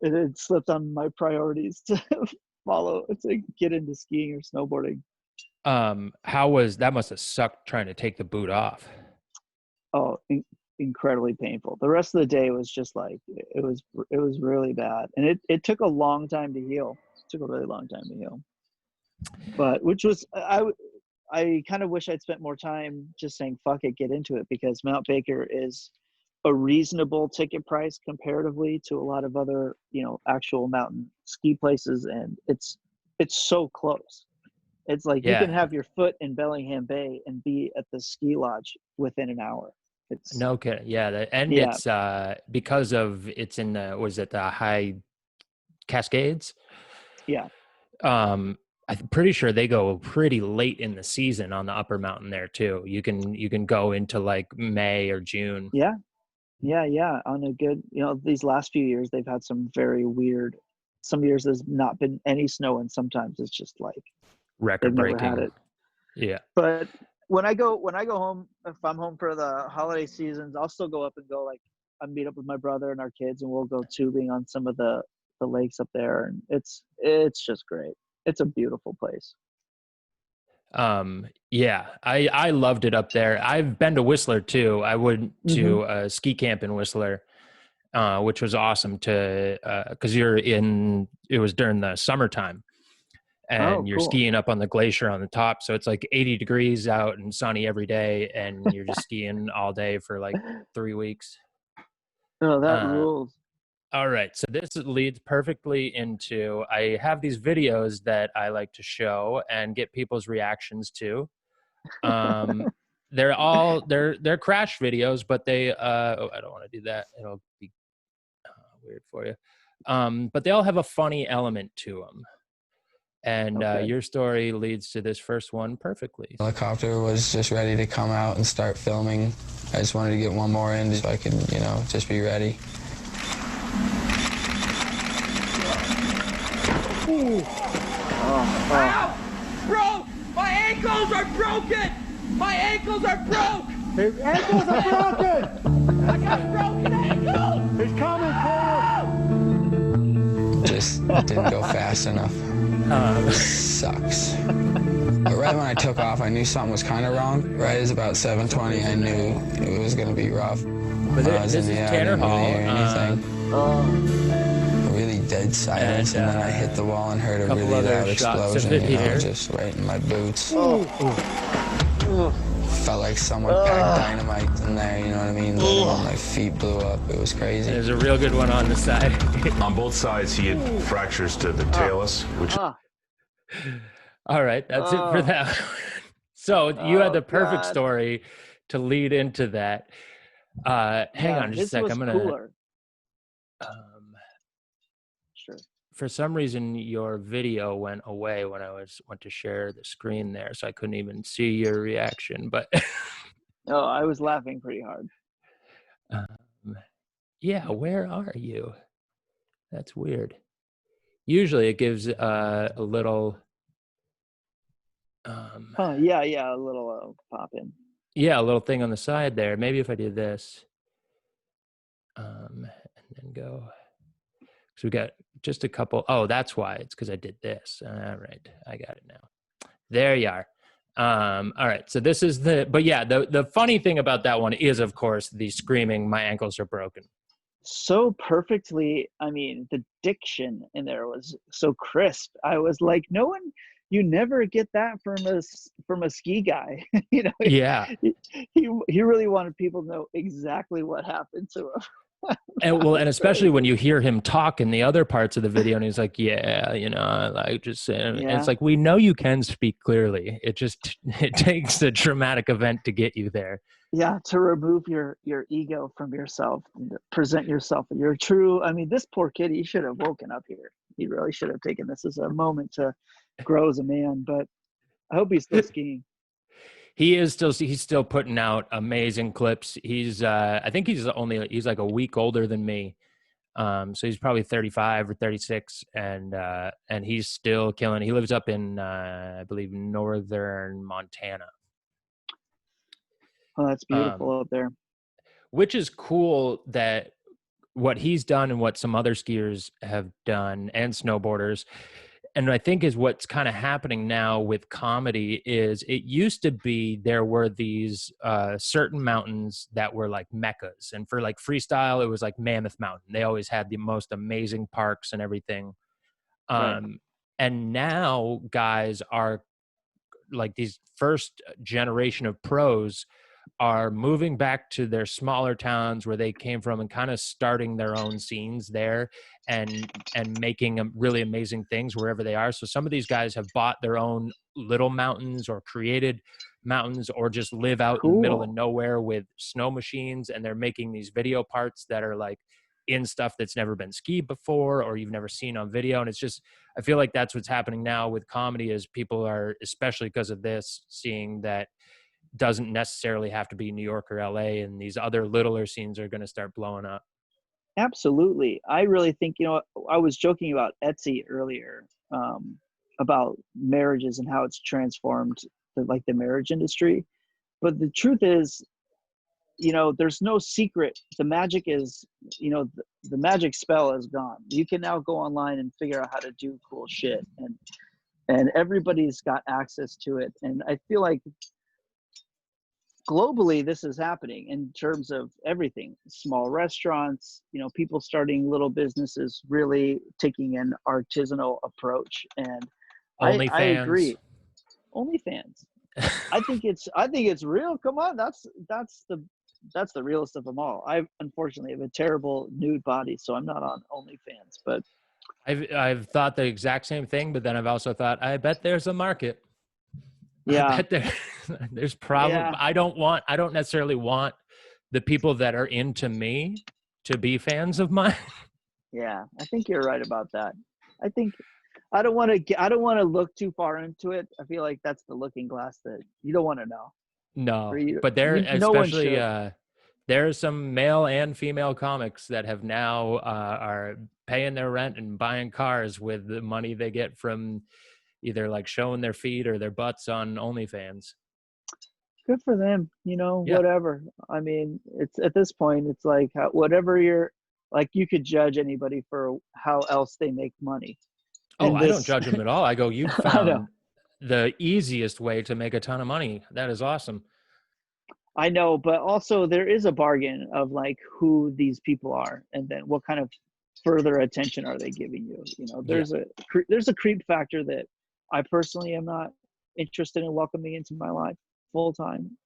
Speaker 2: had slipped on my priorities to to get into skiing or snowboarding.
Speaker 1: How was that? Must have sucked trying to take the boot off.
Speaker 2: Oh, incredibly painful. The rest of the day was just like it was really bad, and it took a long time to heal. It took a really long time to heal, but which was I kind of wish I'd spent more time just saying fuck it, get into it, because Mount Baker is a reasonable ticket price comparatively to a lot of other actual mountain ski places, and it's so close. It's like you can
Speaker 1: Yeah.
Speaker 2: have your foot in Bellingham Bay and be at the ski lodge within an hour. It's
Speaker 1: No kidding. Yeah. And
Speaker 2: Yeah,
Speaker 1: it's because of it's in the was it the high Cascades?
Speaker 2: yeah,
Speaker 1: I'm pretty sure they go pretty late in the season on the upper mountain there too. You can go into like May or June.
Speaker 2: yeah, yeah. On a good, these last few years they've had some very weird. Some years there's not been any snow, and sometimes it's just like they've
Speaker 1: Record
Speaker 2: never had
Speaker 1: breaking.
Speaker 2: it.
Speaker 1: Yeah.
Speaker 2: But when I go home, if I'm home for the holiday seasons, I'll still go up and go like I meet up with my brother and our kids, and we'll go tubing on some of the lakes up there, and it's just great. It's a beautiful place.
Speaker 1: Yeah, I loved it up there. I've been to Whistler too. I went
Speaker 2: Hmm.
Speaker 1: to a ski camp in Whistler, which was awesome to because it was during the summertime,
Speaker 2: Oh,
Speaker 1: and you're
Speaker 2: cool.
Speaker 1: skiing up on the glacier on the top, so it's like 80 degrees out and sunny every day, and you're just skiing all day for like 3 weeks.
Speaker 2: Oh, that
Speaker 1: uh,
Speaker 2: rules.
Speaker 1: all right, so this leads perfectly into I have these videos that I like to show and get people's reactions to. um they're crash videos, but they oh, I don't want to do that. It'll be weird for you. But they all have a funny element to them, and
Speaker 2: Okay.
Speaker 1: your story leads to this first one perfectly.
Speaker 3: Helicopter was just ready to come out and start filming. I just wanted to get one more in so I could, just be ready.
Speaker 2: Oh,
Speaker 4: Bro, my ankles are broken! My ankles are broke!
Speaker 5: His ankles are broken!
Speaker 4: broken ankle!
Speaker 5: He's coming, Paul!
Speaker 3: Just didn't go fast enough. Sucks. But right when I took off, I knew something was kind of wrong. Right as about 7:20, I knew it was going to be rough.
Speaker 1: But
Speaker 3: When I was
Speaker 1: this
Speaker 3: in
Speaker 1: is
Speaker 3: the air, I
Speaker 1: Tanner
Speaker 3: didn't really
Speaker 1: Hall.
Speaker 3: hear anything. Really dead silence, and then I hit the wall and heard a
Speaker 1: couple
Speaker 3: really
Speaker 1: other
Speaker 3: loud
Speaker 1: shots of
Speaker 3: explosion,
Speaker 1: it
Speaker 3: you know,
Speaker 1: here.
Speaker 3: just right in my boots. Felt like someone packed dynamite in there, you know what I mean? Literally, my feet blew up. It was crazy.
Speaker 1: There's a real good one on the side.
Speaker 6: On both sides, he had fractures to the talus, which
Speaker 1: All right, that's it for that. So you had the perfect
Speaker 2: God.
Speaker 1: story to lead into that. Hang on just a sec. I'm gonna.
Speaker 2: Cooler. Sure.
Speaker 1: For some reason, your video went away when I went to share the screen there, so I couldn't even see your reaction. But
Speaker 2: Oh, I was laughing pretty hard.
Speaker 1: yeah, where are you? That's weird. Usually, it gives a little.
Speaker 2: Yeah, a little pop in.
Speaker 1: Yeah, a little thing on the side there. Maybe if I do this, and then go. So we got just a couple. Oh, that's why. It's because I did this. All right, I got it now. There you are. All right. So this is but yeah, the funny thing about that one is, of course, the screaming, "My ankles are broken."
Speaker 2: So perfectly. I mean, the diction in there was so crisp. I was like, you never get that from a ski guy. You know.
Speaker 1: Yeah.
Speaker 2: He really wanted people to know exactly what happened to him.
Speaker 1: And especially when you hear him talk in the other parts of the video, and he's like, "Yeah, you know, I like just saying." And it's like, we know you can speak clearly. It takes a traumatic event to get you there.
Speaker 2: Yeah, to remove your ego from yourself and to present yourself and your true. I mean, this poor kid, he should have woken up here. He really should have taken this as a moment to grow as a man. But I hope he's still skiing.
Speaker 1: He's still putting out amazing clips. I think he's like a week older than me. So he's probably 35 or 36, and he's still killing. He lives up in I believe northern Montana.
Speaker 2: Oh, that's beautiful up there.
Speaker 1: Which is cool that what he's done and what some other skiers have done and snowboarders. And I think is what's kind of happening now with comedy is it used to be there were these certain mountains that were like meccas. And for like freestyle, it was like Mammoth Mountain. They always had the most amazing parks and everything.
Speaker 2: Right.
Speaker 1: And now guys are like these first generation of pros are moving back to their smaller towns where they came from and kind of starting their own scenes there and making really amazing things wherever they are. So some of these guys have bought their own little mountains or created mountains or just live out in the middle of nowhere with snow machines, and they're making these video parts that are like in stuff that's never been skied before or you've never seen on video. And it's just, I feel like that's what's happening now with comedy is people are, especially because of this, seeing that doesn't necessarily have to be New York or LA, and these other littler scenes are going to start blowing up.
Speaker 2: Absolutely. I really think, I was joking about Etsy earlier, about marriages and how it's transformed the marriage industry. But the truth is, there's no secret. The magic is, the magic spell is gone. You can now go online and figure out how to do cool shit, and everybody's got access to it. And I feel like globally this is happening in terms of everything. Small restaurants, people starting little businesses, really taking an artisanal approach. And I agree. OnlyFans. I think it's real. Come on, that's the realest of them all. I unfortunately have a terrible nude body, so I'm not on OnlyFans. But
Speaker 1: I've thought the exact same thing, but then I've also thought, I bet there's a market.
Speaker 2: Yeah,
Speaker 1: I bet there's probably. Yeah. I don't necessarily want the people that are into me to be fans of mine.
Speaker 2: Yeah, I think you're right about that. I think I don't want to look too far into it. I feel like that's the looking glass that you don't want to know.
Speaker 1: No, but especially there are some male and female comics that have now are paying their rent and buying cars with the money they get from either like showing their feet or their butts on OnlyFans.
Speaker 2: good for them. You know,
Speaker 1: Yeah.
Speaker 2: whatever. I mean, it's at this point, it's like whatever you're like, you could judge anybody for how else they make money.
Speaker 1: Oh,
Speaker 2: In
Speaker 1: I don't
Speaker 2: this,
Speaker 1: judge them at all. I go, you
Speaker 2: I know.
Speaker 1: found the easiest way to make a ton of money. That is awesome.
Speaker 2: I know, but also there is a bargain of like who these people are, and then what kind of further attention are they giving you? You know,
Speaker 1: Yeah.
Speaker 2: there's a creep factor that I personally am not interested in welcoming into my life full time.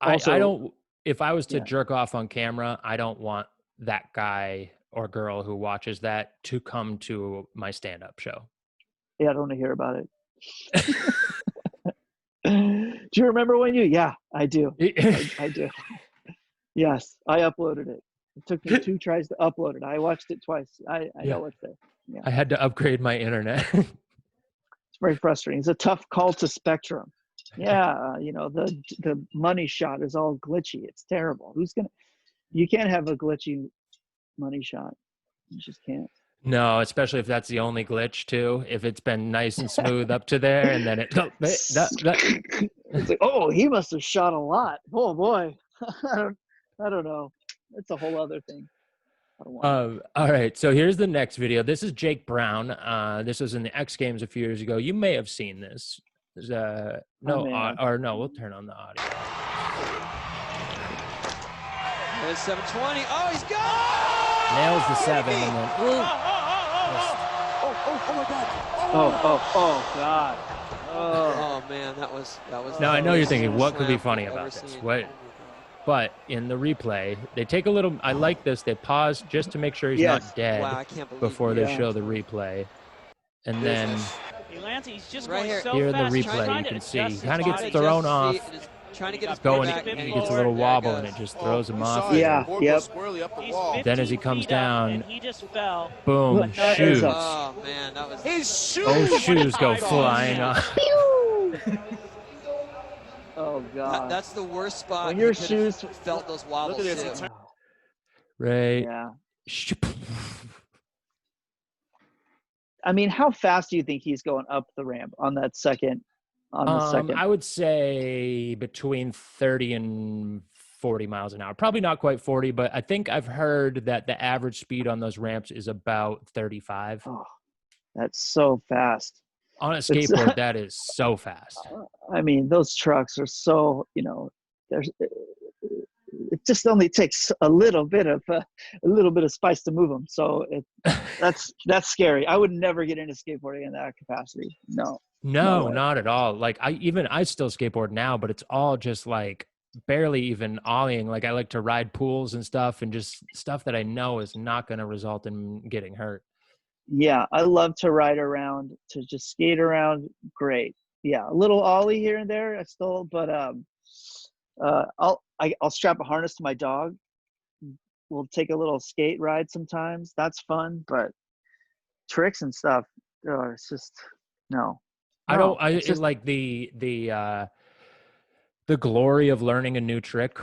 Speaker 1: I
Speaker 2: Also,
Speaker 1: don't, if I was to
Speaker 2: yeah,
Speaker 1: jerk off on camera, I don't want that guy or girl who watches that to come to my stand-up show.
Speaker 2: yeah, I don't want to hear about it. Do you remember when you? Yeah, I do. I do. Yes, I uploaded it. It took me 2 tries to upload it. I watched it twice. I
Speaker 1: Yeah.
Speaker 2: know what's there. Yeah,
Speaker 1: I had to upgrade my internet.
Speaker 2: it's very frustrating. It's a tough call to Spectrum. Yeah, you know, the money shot is all glitchy. It's terrible. You can't have a glitchy money shot. You just can't.
Speaker 1: No, especially if that's the only glitch too. If it's been nice and smooth up to there, and then
Speaker 2: It's like, oh, he must have shot a lot. Oh boy, I don't know. It's a whole other thing. I don't want
Speaker 1: all right, so here's the next video. This is Jake Brown. This was in the X Games a few years ago. You may have seen this. There's no, no, we'll turn on the audio.
Speaker 5: There's 720. Oh, he's gone!
Speaker 1: Nails the 7 and then
Speaker 5: Oh my God!
Speaker 2: Oh God.
Speaker 5: Oh man, that was.
Speaker 1: Now I know you're thinking, what could be
Speaker 5: slam
Speaker 1: funny
Speaker 5: I've
Speaker 1: about
Speaker 5: ever
Speaker 1: this?
Speaker 5: seen.
Speaker 1: What? But in the replay, they take a little. I like this. They pause just to make sure he's
Speaker 2: Yes.
Speaker 1: not dead
Speaker 5: Wow, I can't believe
Speaker 1: before
Speaker 2: Yeah.
Speaker 1: they show the replay, and then
Speaker 7: He lands, he's just
Speaker 5: Right
Speaker 7: going
Speaker 5: here.
Speaker 7: so
Speaker 1: here in the
Speaker 7: fast. He's
Speaker 1: replay
Speaker 7: trying
Speaker 1: you
Speaker 7: to
Speaker 1: can see
Speaker 7: adjust
Speaker 1: he
Speaker 7: his
Speaker 1: kind of gets
Speaker 7: body.
Speaker 1: thrown off,
Speaker 5: Trying to get his
Speaker 1: going.
Speaker 5: back,
Speaker 1: He
Speaker 5: and
Speaker 1: gets a little
Speaker 5: there it
Speaker 1: wobble, and
Speaker 5: goes.
Speaker 1: it just throws him off.
Speaker 2: Yeah. Yep.
Speaker 7: He's
Speaker 1: Then as he
Speaker 7: 15
Speaker 1: comes
Speaker 7: feet up,
Speaker 1: down,
Speaker 7: and he just fell.
Speaker 1: boom,
Speaker 2: Look, that
Speaker 1: shoes.
Speaker 2: is a-
Speaker 5: Oh man, that was.
Speaker 4: His shoes.
Speaker 1: Oh, shoes go
Speaker 7: 25
Speaker 1: flying
Speaker 7: miles.
Speaker 1: off.
Speaker 2: Oh God.
Speaker 5: That's the worst spot.
Speaker 2: When your
Speaker 5: he could've
Speaker 2: shoes-
Speaker 5: felt those wobbles
Speaker 4: Look at this,
Speaker 5: too.
Speaker 1: Right.
Speaker 2: Yeah. I mean, how fast do you think he's going up the ramp on that second? On the second.
Speaker 1: I would say between 30 and 40 miles an hour. Probably not quite 40, but I think I've heard that the average speed on those ramps is about 35.
Speaker 2: Oh, that's so fast.
Speaker 1: On a skateboard, that is so fast.
Speaker 2: I mean, those trucks are so, you know, there's it just only takes a little bit of spice to move them. So that's scary. I would never get into skateboarding in that capacity. No.
Speaker 1: No,
Speaker 2: way.
Speaker 1: not at all. Like I still skateboard now, but it's all just like barely even ollieing. Like I like to ride pools and stuff, and just stuff that I know is not going to result in getting hurt.
Speaker 2: Yeah, I love to ride around, to just skate around. Great. Yeah, a little ollie here and there. But I'll strap a harness to my dog. We'll take a little skate ride sometimes. That's fun. But tricks and stuff, it's just no.
Speaker 1: I don't.
Speaker 2: It's just,
Speaker 1: like the glory of learning a new trick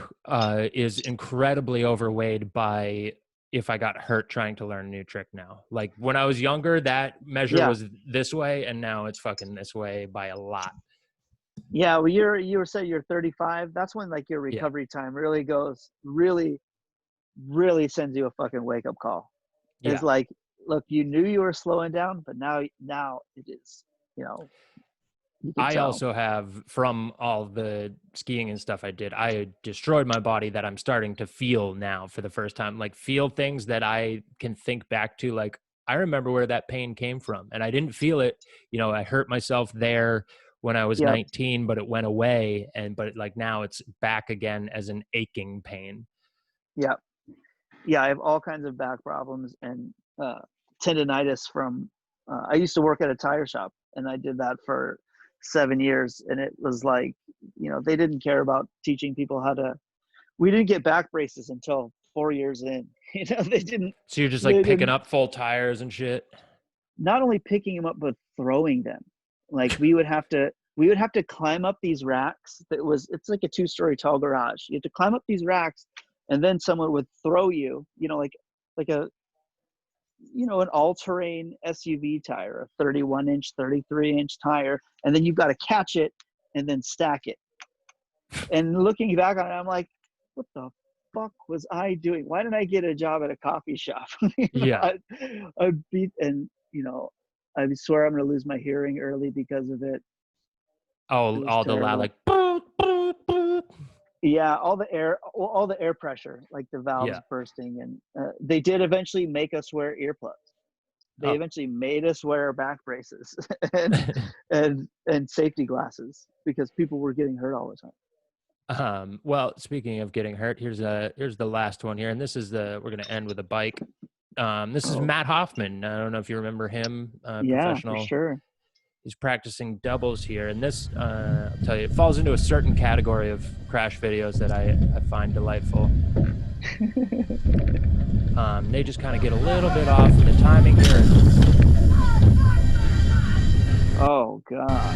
Speaker 1: is incredibly overweighed by if I got hurt trying to learn a new trick now. Like when I was younger, that measure was this way, and now it's fucking this way by a lot.
Speaker 2: Yeah, well, you were saying you're 35. That's when like your recovery time really goes, really sends you a fucking wake up call.
Speaker 1: Yeah.
Speaker 2: It's like, look, you knew you were slowing down, but now it is. You know.
Speaker 1: I also have, from all the skiing and stuff I did, I destroyed my body that I'm starting to feel now for the first time, like feel things that I can think back to. Like I remember where that pain came from, and I didn't feel it. You know, I hurt myself there when I was 19, but it went away. But like now it's back again as an aching pain.
Speaker 2: Yeah. Yeah. I have all kinds of back problems and tendonitis from, I used to work at a tire shop, and I did that for 7 years. And it was like, you know, they didn't care about teaching people we didn't get back braces until 4 years in, you know, they didn't.
Speaker 1: So you're just like picking up full tires and shit.
Speaker 2: Not only picking them up, but throwing them. Like we would have to climb up these racks. It's like a 2-story tall garage. You have to climb up these racks, and then someone would throw you, you know, like a, you know, an all-terrain SUV tire, a 31-inch, 33-inch tire, and then you've got to catch it and then stack it. And looking back on it, I'm like, what the fuck was I doing? Why didn't I get a job at a coffee shop?
Speaker 1: Yeah.
Speaker 2: I beat, and I swear I'm gonna lose my hearing early because of it. It
Speaker 1: Oh,
Speaker 2: was
Speaker 1: all the loud
Speaker 2: terrible.
Speaker 1: like boop, boop, boop.
Speaker 2: Yeah, all the air pressure, like the valves
Speaker 1: Yeah.
Speaker 2: bursting, and they did eventually make us wear earplugs. They
Speaker 1: Oh.
Speaker 2: eventually made us wear back braces and safety glasses because people were getting hurt all the time.
Speaker 1: Well, speaking of getting hurt, here's the last one here, and this is we're gonna end with a bike. This is
Speaker 2: Oh.
Speaker 1: Matt Hoffman. I don't know if you remember him,
Speaker 2: Yeah, for
Speaker 1: professional.
Speaker 2: sure.
Speaker 1: He's practicing doubles here, and this, I'll tell you, it falls into a certain category of crash videos that I find delightful. They just kind of get a little bit off in the timing here.
Speaker 2: Oh God.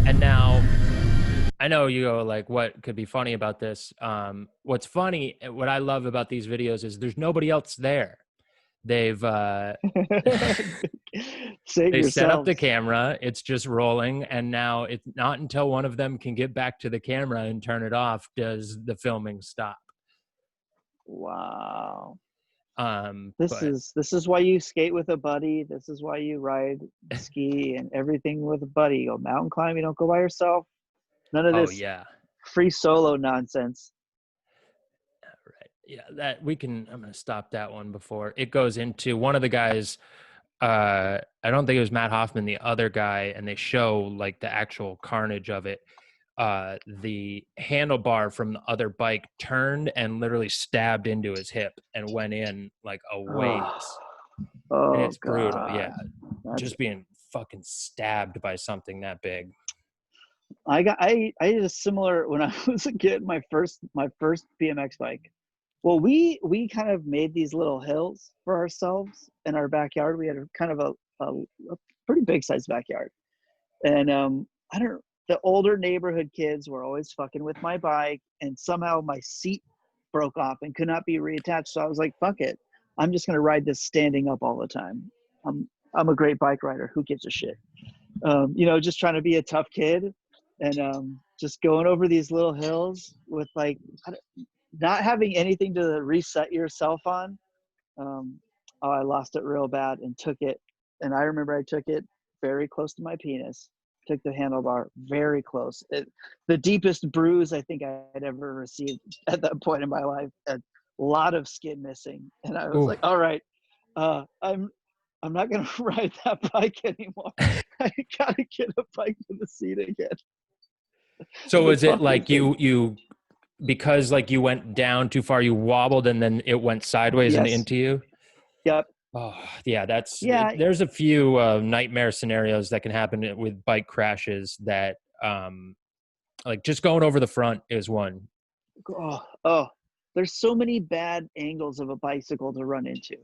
Speaker 1: And now, I know you go like, what could be funny about this? What's funny, what I love about these videos is there's nobody else there. They've
Speaker 2: Save
Speaker 1: they set up the
Speaker 2: yourselves.
Speaker 1: camera, it's just rolling, and now it's not until one of them can get back to the camera and turn it off does the filming stop.
Speaker 2: Wow.
Speaker 1: But
Speaker 2: This is why you skate with a buddy. This is why you ride ski and everything with a buddy. You go mountain climb, you don't go by yourself. None of
Speaker 1: oh
Speaker 2: this
Speaker 1: yeah,
Speaker 2: free solo nonsense.
Speaker 1: right, yeah, that I'm gonna stop that one before it goes into one of the guys. I don't think it was Matt Hoffman, the other guy, and they show like the actual carnage of it. The handlebar from the other bike turned and literally stabbed into his hip and went in like a ways.
Speaker 2: Oh
Speaker 1: It's brutal.
Speaker 2: God.
Speaker 1: Yeah. Just being fucking stabbed by something that big.
Speaker 2: I did a similar when I was a kid, my first BMX bike. Well, we kind of made these little hills for ourselves in our backyard. We had a kind of a pretty big sized backyard. And the older neighborhood kids were always fucking with my bike, and somehow my seat broke off and could not be reattached. So I was like, fuck it. I'm just gonna ride this standing up all the time. I'm a great bike rider. Who gives a shit? Just trying to be a tough kid, and just going over these little hills with like not having anything to reset yourself on. I lost it real bad and took it. And I remember I took it very close to my penis, took the handlebar very close. The deepest bruise I think I had ever received at that point in my life. A lot of skin missing. And I was
Speaker 1: Ooh.
Speaker 2: like, all right, I'm not going to ride that bike anymore. I got to get a bike to the seat again.
Speaker 1: So is it like you because like you went down too far, you wobbled and then it went sideways and
Speaker 2: Yes.
Speaker 1: into you?
Speaker 2: Yep.
Speaker 1: Oh yeah,
Speaker 2: Yeah.
Speaker 1: there's a few nightmare scenarios that can happen with bike crashes that like just going over the front is one.
Speaker 2: Oh, there's so many bad angles of a bicycle to run into.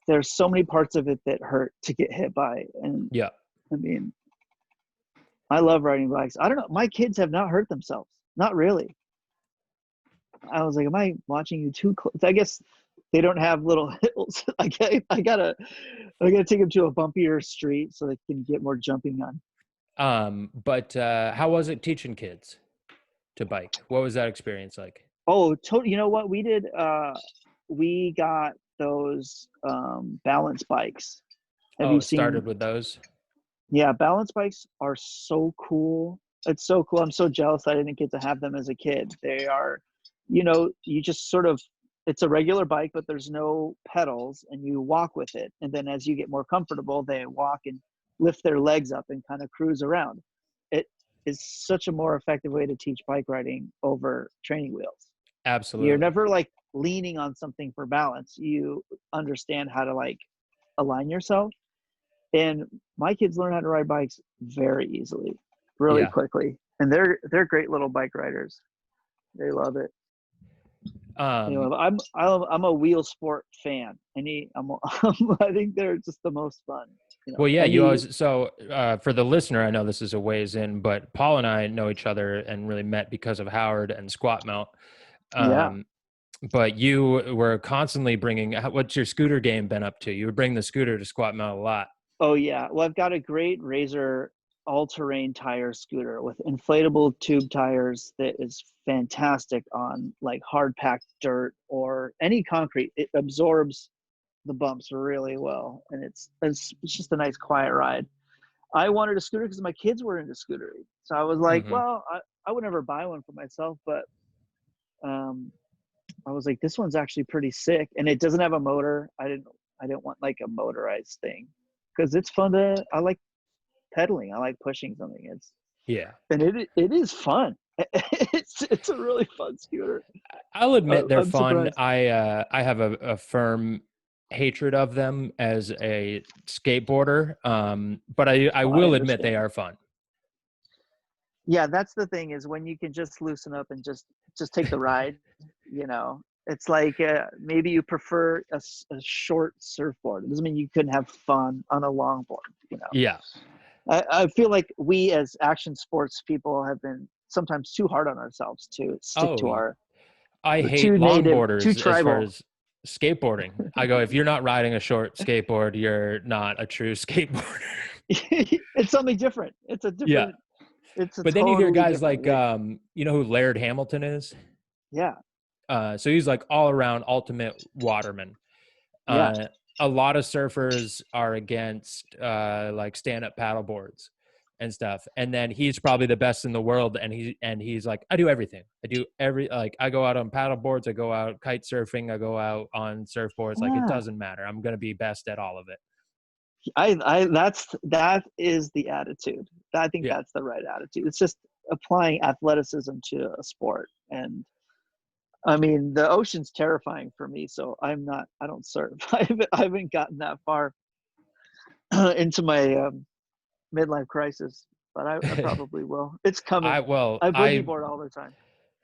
Speaker 2: There's so many parts of it that hurt to get hit by. And
Speaker 1: Yeah.
Speaker 2: I mean, I love riding bikes. I don't know. My kids have not hurt themselves. Not really. I was like, am I watching you too close? I guess they don't have little hills. I gotta take them to a bumpier street so they can get more jumping on.
Speaker 1: But how was it teaching kids to bike? What was that experience like?
Speaker 2: Oh, totally. You know what we did? We got those balance bikes. Have you seen?
Speaker 1: Started with those?
Speaker 2: Yeah, balance bikes are so cool. It's so cool. I'm so jealous I didn't get to have them as a kid. They are, you just sort of, it's a regular bike, but there's no pedals and you walk with it. And then as you get more comfortable, they walk and lift their legs up and kind of cruise around. It is such a more effective way to teach bike riding over training wheels.
Speaker 1: Absolutely.
Speaker 2: You're never like leaning on something for balance. You understand how to like align yourself. And my kids learn how to ride bikes very easily, really quickly. And they're great little bike riders. They love it. I'm a wheel sport fan. I think they're just the most fun.
Speaker 1: Well, yeah, you always, so for the listener, I know this is a ways in, but Paul and I know each other and really met because of Howard and Squat Mount. But you were constantly bringing, what's your scooter game been up to? You would bring the scooter to Squat Mount a lot.
Speaker 2: Oh yeah. Well, I've got a great Razor all-terrain tire scooter with inflatable tube tires that is fantastic on like hard packed dirt or any concrete. It absorbs the bumps really well, and it's just a nice quiet ride. I wanted a scooter because my kids were into scootering, so I was like,
Speaker 1: Mhm.
Speaker 2: well, I would never buy one for myself, but I was like, this one's actually pretty sick, and it doesn't have a motor. I didn't want like a motorized thing because it's fun to. I like pedaling. I like pushing something.
Speaker 1: Yeah.
Speaker 2: And it is fun. It's a really fun scooter.
Speaker 1: I'll admit they're
Speaker 2: I'm
Speaker 1: fun.
Speaker 2: surprised.
Speaker 1: I have a firm hatred of them as a skateboarder. But I
Speaker 2: I
Speaker 1: will admit they
Speaker 2: understand.
Speaker 1: are fun.
Speaker 2: Yeah, that's the thing is when you can just loosen up and just take the ride. You know, it's like maybe you prefer a short surfboard. It doesn't mean you couldn't have fun on a longboard. You know,
Speaker 1: Yeah.
Speaker 2: I feel like we as action sports people have been sometimes too hard on ourselves to stick
Speaker 1: Oh,
Speaker 2: to our
Speaker 1: I
Speaker 2: we're
Speaker 1: hate
Speaker 2: too native, too
Speaker 1: longboarders as far
Speaker 2: tribal.
Speaker 1: as skateboarding. I go, if you're not riding a short skateboard, you're not a true skateboarder.
Speaker 2: It's something different.
Speaker 1: Yeah.
Speaker 2: It's a
Speaker 1: But then you hear
Speaker 2: totally
Speaker 1: guys
Speaker 2: different
Speaker 1: like,
Speaker 2: way.
Speaker 1: you know who Laird Hamilton is?
Speaker 2: Yeah.
Speaker 1: So he's like all around ultimate waterman.
Speaker 2: Yeah.
Speaker 1: A lot of surfers are against like stand-up paddle boards and stuff, and then he's probably the best in the world, and he's like, I do everything. I go out on paddle boards, I go out kite surfing, I go out on surfboards. Like, it
Speaker 2: Yeah.
Speaker 1: doesn't matter, I'm gonna be best at all of it.
Speaker 2: That is the attitude. I think
Speaker 1: Yeah.
Speaker 2: that's the right attitude. It's just applying athleticism to a sport. And I mean, the ocean's terrifying for me, so I don't surf. I haven't gotten that far into my midlife crisis, but I probably will. It's coming. I boogie board all the time.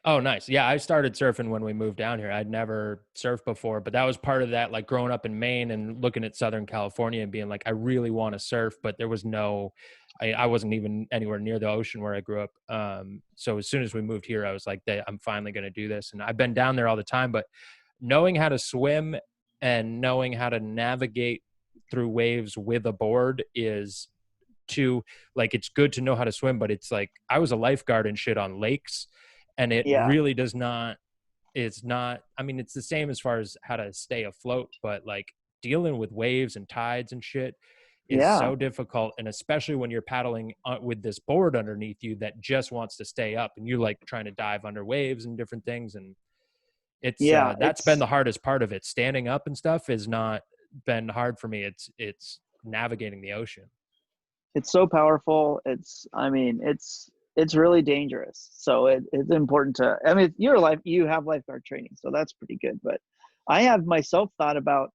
Speaker 1: Oh, nice. Yeah, I started surfing when we moved down here. I'd never surfed before, but that was part of that, like growing up in Maine and looking at Southern California and being like, I really want to surf, but there was I wasn't even anywhere near the ocean where I grew up. So as soon as we moved here, I was like, I'm finally going to do this. And I've been down there all the time, but knowing how to swim and knowing how to navigate through waves with a board is like, it's good to know how to swim, but it's like, I was a lifeguard and shit on lakes, and it
Speaker 2: Yeah.
Speaker 1: really does not, it's not, I mean, it's the same as far as how to stay afloat, but like dealing with waves and tides and shit is
Speaker 2: Yeah.
Speaker 1: so difficult. And especially when you're paddling with this board underneath you that just wants to stay up, and you're like trying to dive under waves and different things. And that's been the hardest part of it. Standing up and stuff has not been hard for me. It's navigating the ocean.
Speaker 2: It's so powerful. It's really dangerous. So it's important to, I mean, you have lifeguard training, so that's pretty good. But I have myself thought about,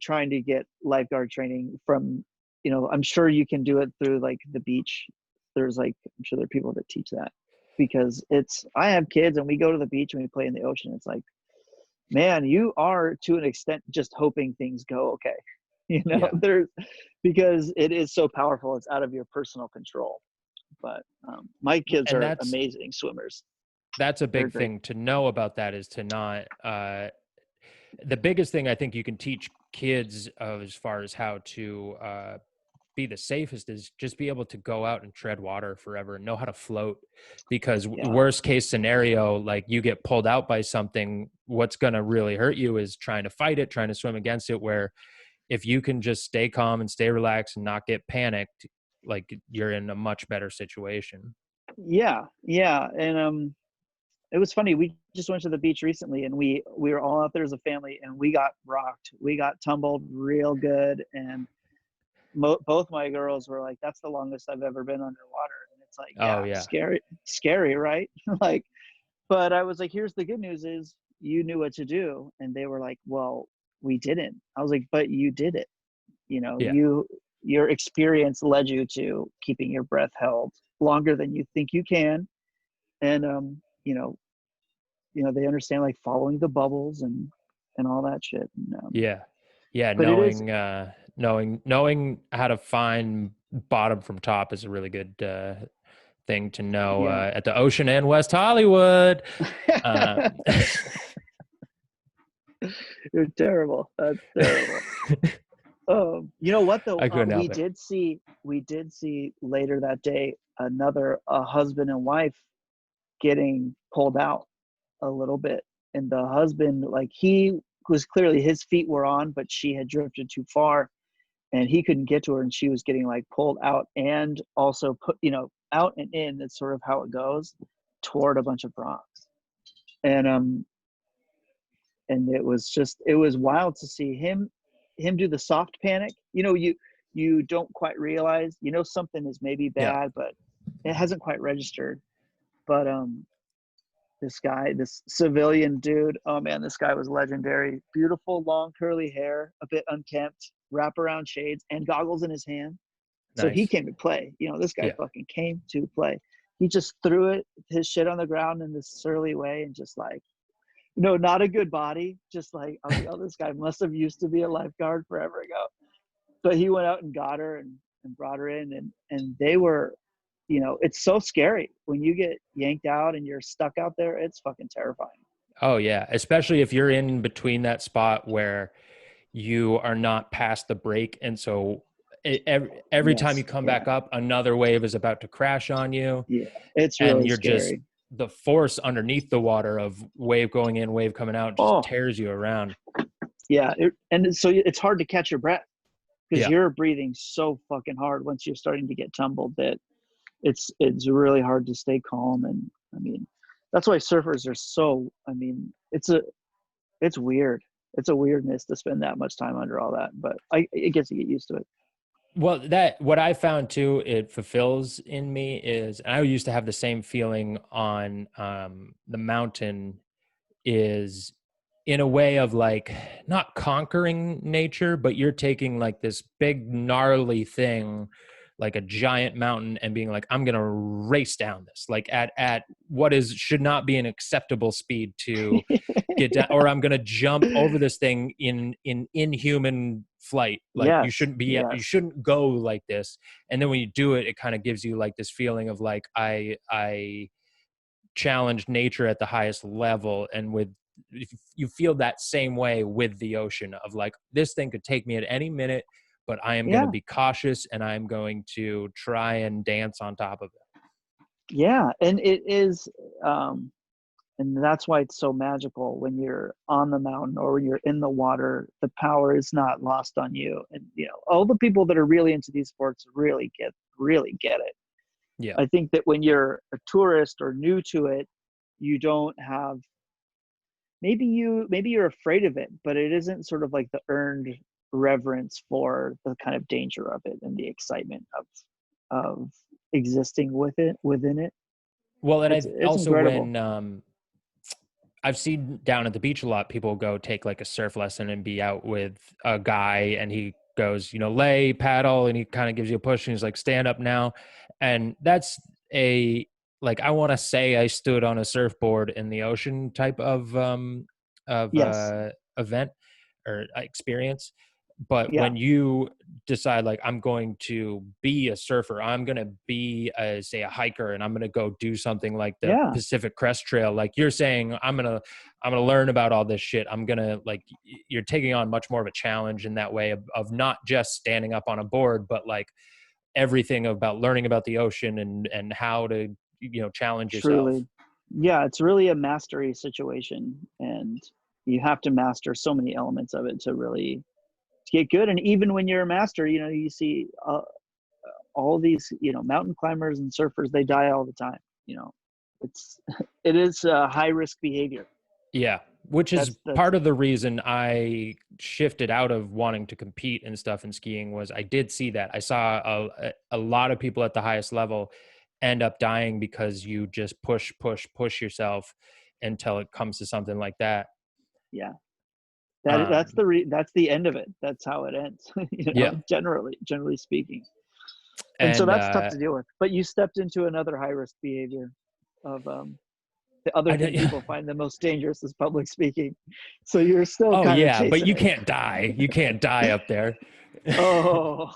Speaker 2: trying to get lifeguard training from, I'm sure you can do it through like the beach. I'm sure there are people that teach that, because I have kids and we go to the beach and we play in the ocean. It's like, man, you are to an extent just hoping things go okay.
Speaker 1: Yeah.
Speaker 2: Because it is so powerful. It's out of your personal control. But my kids are amazing swimmers.
Speaker 1: That's a big thing to know about that, is to not the biggest thing I think you can teach kids as far as how to be the safest is just be able to go out and tread water forever and know how to float. Because worst case scenario, like you get pulled out by something, what's going to really hurt you is trying to fight it, trying to swim against it. Where if you can just stay calm and stay relaxed and not get panicked, like you're in a much better situation.
Speaker 2: Yeah. And it was funny. We just went to the beach recently, and we were all out there as a family, and we got rocked. We got tumbled real good, and both my girls were like, "That's the longest I've ever been underwater." And it's like, scary, right? Like, but I was like, "Here's the good news: is you knew what to do," and they were like, "Well, we didn't." I was like, "But you did it. Your experience led you to keeping your breath held longer than you think you can, and they understand like following the bubbles and all that shit."
Speaker 1: Yeah.
Speaker 2: But
Speaker 1: Knowing how to find bottom from top is a really good thing to know at the ocean and West Hollywood.
Speaker 2: You're terrible. That's terrible. You know what though?
Speaker 1: I couldn't
Speaker 2: We
Speaker 1: help it.
Speaker 2: did see later that day a husband and wife getting pulled out a little bit, and the husband, like, he was clearly, his feet were on, but she had drifted too far, and he couldn't get to her, and she was getting like pulled out and also put, out and in. That's sort of how it goes, toward a bunch of rocks, and it was wild to see him do the soft panic. You don't quite realize, something is maybe
Speaker 1: Yeah.
Speaker 2: bad, but it hasn't quite registered. But this civilian dude, oh man, this guy was legendary. Beautiful long curly hair, a bit unkempt, wraparound shades, and goggles in his hand. So he
Speaker 1: Nice.
Speaker 2: came to play. This guy
Speaker 1: Yeah.
Speaker 2: fucking came to play. He just threw his shit on the ground in this surly way, and just like, not a good body. Just like, I was like, oh, this guy must have used to be a lifeguard forever ago. But he went out and got her and brought her in, and they were, it's so scary when you get yanked out and you're stuck out there. It's fucking terrifying.
Speaker 1: Oh yeah, especially if you're in between that spot where you are not past the break, and so every time you
Speaker 2: Yes,
Speaker 1: come
Speaker 2: yeah.
Speaker 1: back up, another wave is about to crash on you.
Speaker 2: Yeah, it's
Speaker 1: And
Speaker 2: really
Speaker 1: you're just,
Speaker 2: scary.
Speaker 1: the force underneath the water of wave going in, wave coming out, just tears you around.
Speaker 2: Yeah, and so it's hard to catch your breath because
Speaker 1: Yeah.
Speaker 2: you're breathing so fucking hard once you're starting to get tumbled that it's really hard to stay calm. And I mean, that's why surfers are so, it's weird. It's a weirdness to spend that much time under all that, but I guess you get used to it.
Speaker 1: Well, what I found too, it fulfills in me is, and I used to have the same feeling on the mountain, is in a way of like not conquering nature, but you're taking like this big gnarly thing, like a giant mountain, and being like, I'm gonna race down this, like at what should not be an acceptable speed to get down, or I'm gonna jump over this thing in inhuman flight. Like you shouldn't go like this. And then when you do it, it kind of gives you like this feeling of like, I challenged nature at the highest level. And you feel that same way with the ocean of like, this thing could take me at any minute, but I am going to be cautious, and I'm going to try and dance on top of it.
Speaker 2: Yeah, and it is, and that's why it's so magical when you're on the mountain or when you're in the water. The power is not lost on you, and all the people that are really into these sports really get it.
Speaker 1: Yeah,
Speaker 2: I think that when you're a tourist or new to it, you don't have, maybe you're afraid of it, but it isn't sort of like the earned reverence for the kind of danger of it and the excitement of existing within it.
Speaker 1: Well, and
Speaker 2: It's
Speaker 1: also
Speaker 2: incredible.
Speaker 1: when I've seen down at the beach a lot, people go take like a surf lesson and be out with a guy, and he goes, lay, paddle, and he kind of gives you a push, and he's like, stand up now. And that's like, I want to say I stood on a surfboard in the ocean type of
Speaker 2: Yes.
Speaker 1: event or experience. But
Speaker 2: Yeah.
Speaker 1: when you decide like, I'm going to be a surfer, I'm going to be say a hiker, and I'm going to go do something like the Pacific Crest Trail, like you're saying, I'm going to learn about all this shit. I'm going to, like, you're taking on much more of a challenge in that way of not just standing up on a board, but like everything about learning about the ocean and how to, challenge yourself.
Speaker 2: Truly. Yeah, it's really a mastery situation, and you have to master so many elements of it to really get good. And even when you're a master, you see all these, mountain climbers and surfers, they die all the time. It is high risk behavior.
Speaker 1: Yeah, which is
Speaker 2: That's
Speaker 1: part of the reason I shifted out of wanting to compete and stuff in skiing. Was I did see that. I saw a lot of people at the highest level end up dying because you just push yourself until it comes to something like that.
Speaker 2: Yeah. That's the end of it. That's how it ends, generally speaking. And so that's tough to deal with. But you stepped into another high risk behavior of the other thing people find the most dangerous is public speaking. So you're still kind of chasing
Speaker 1: but you
Speaker 2: it.
Speaker 1: can't die. You can't die up there.
Speaker 2: Oh,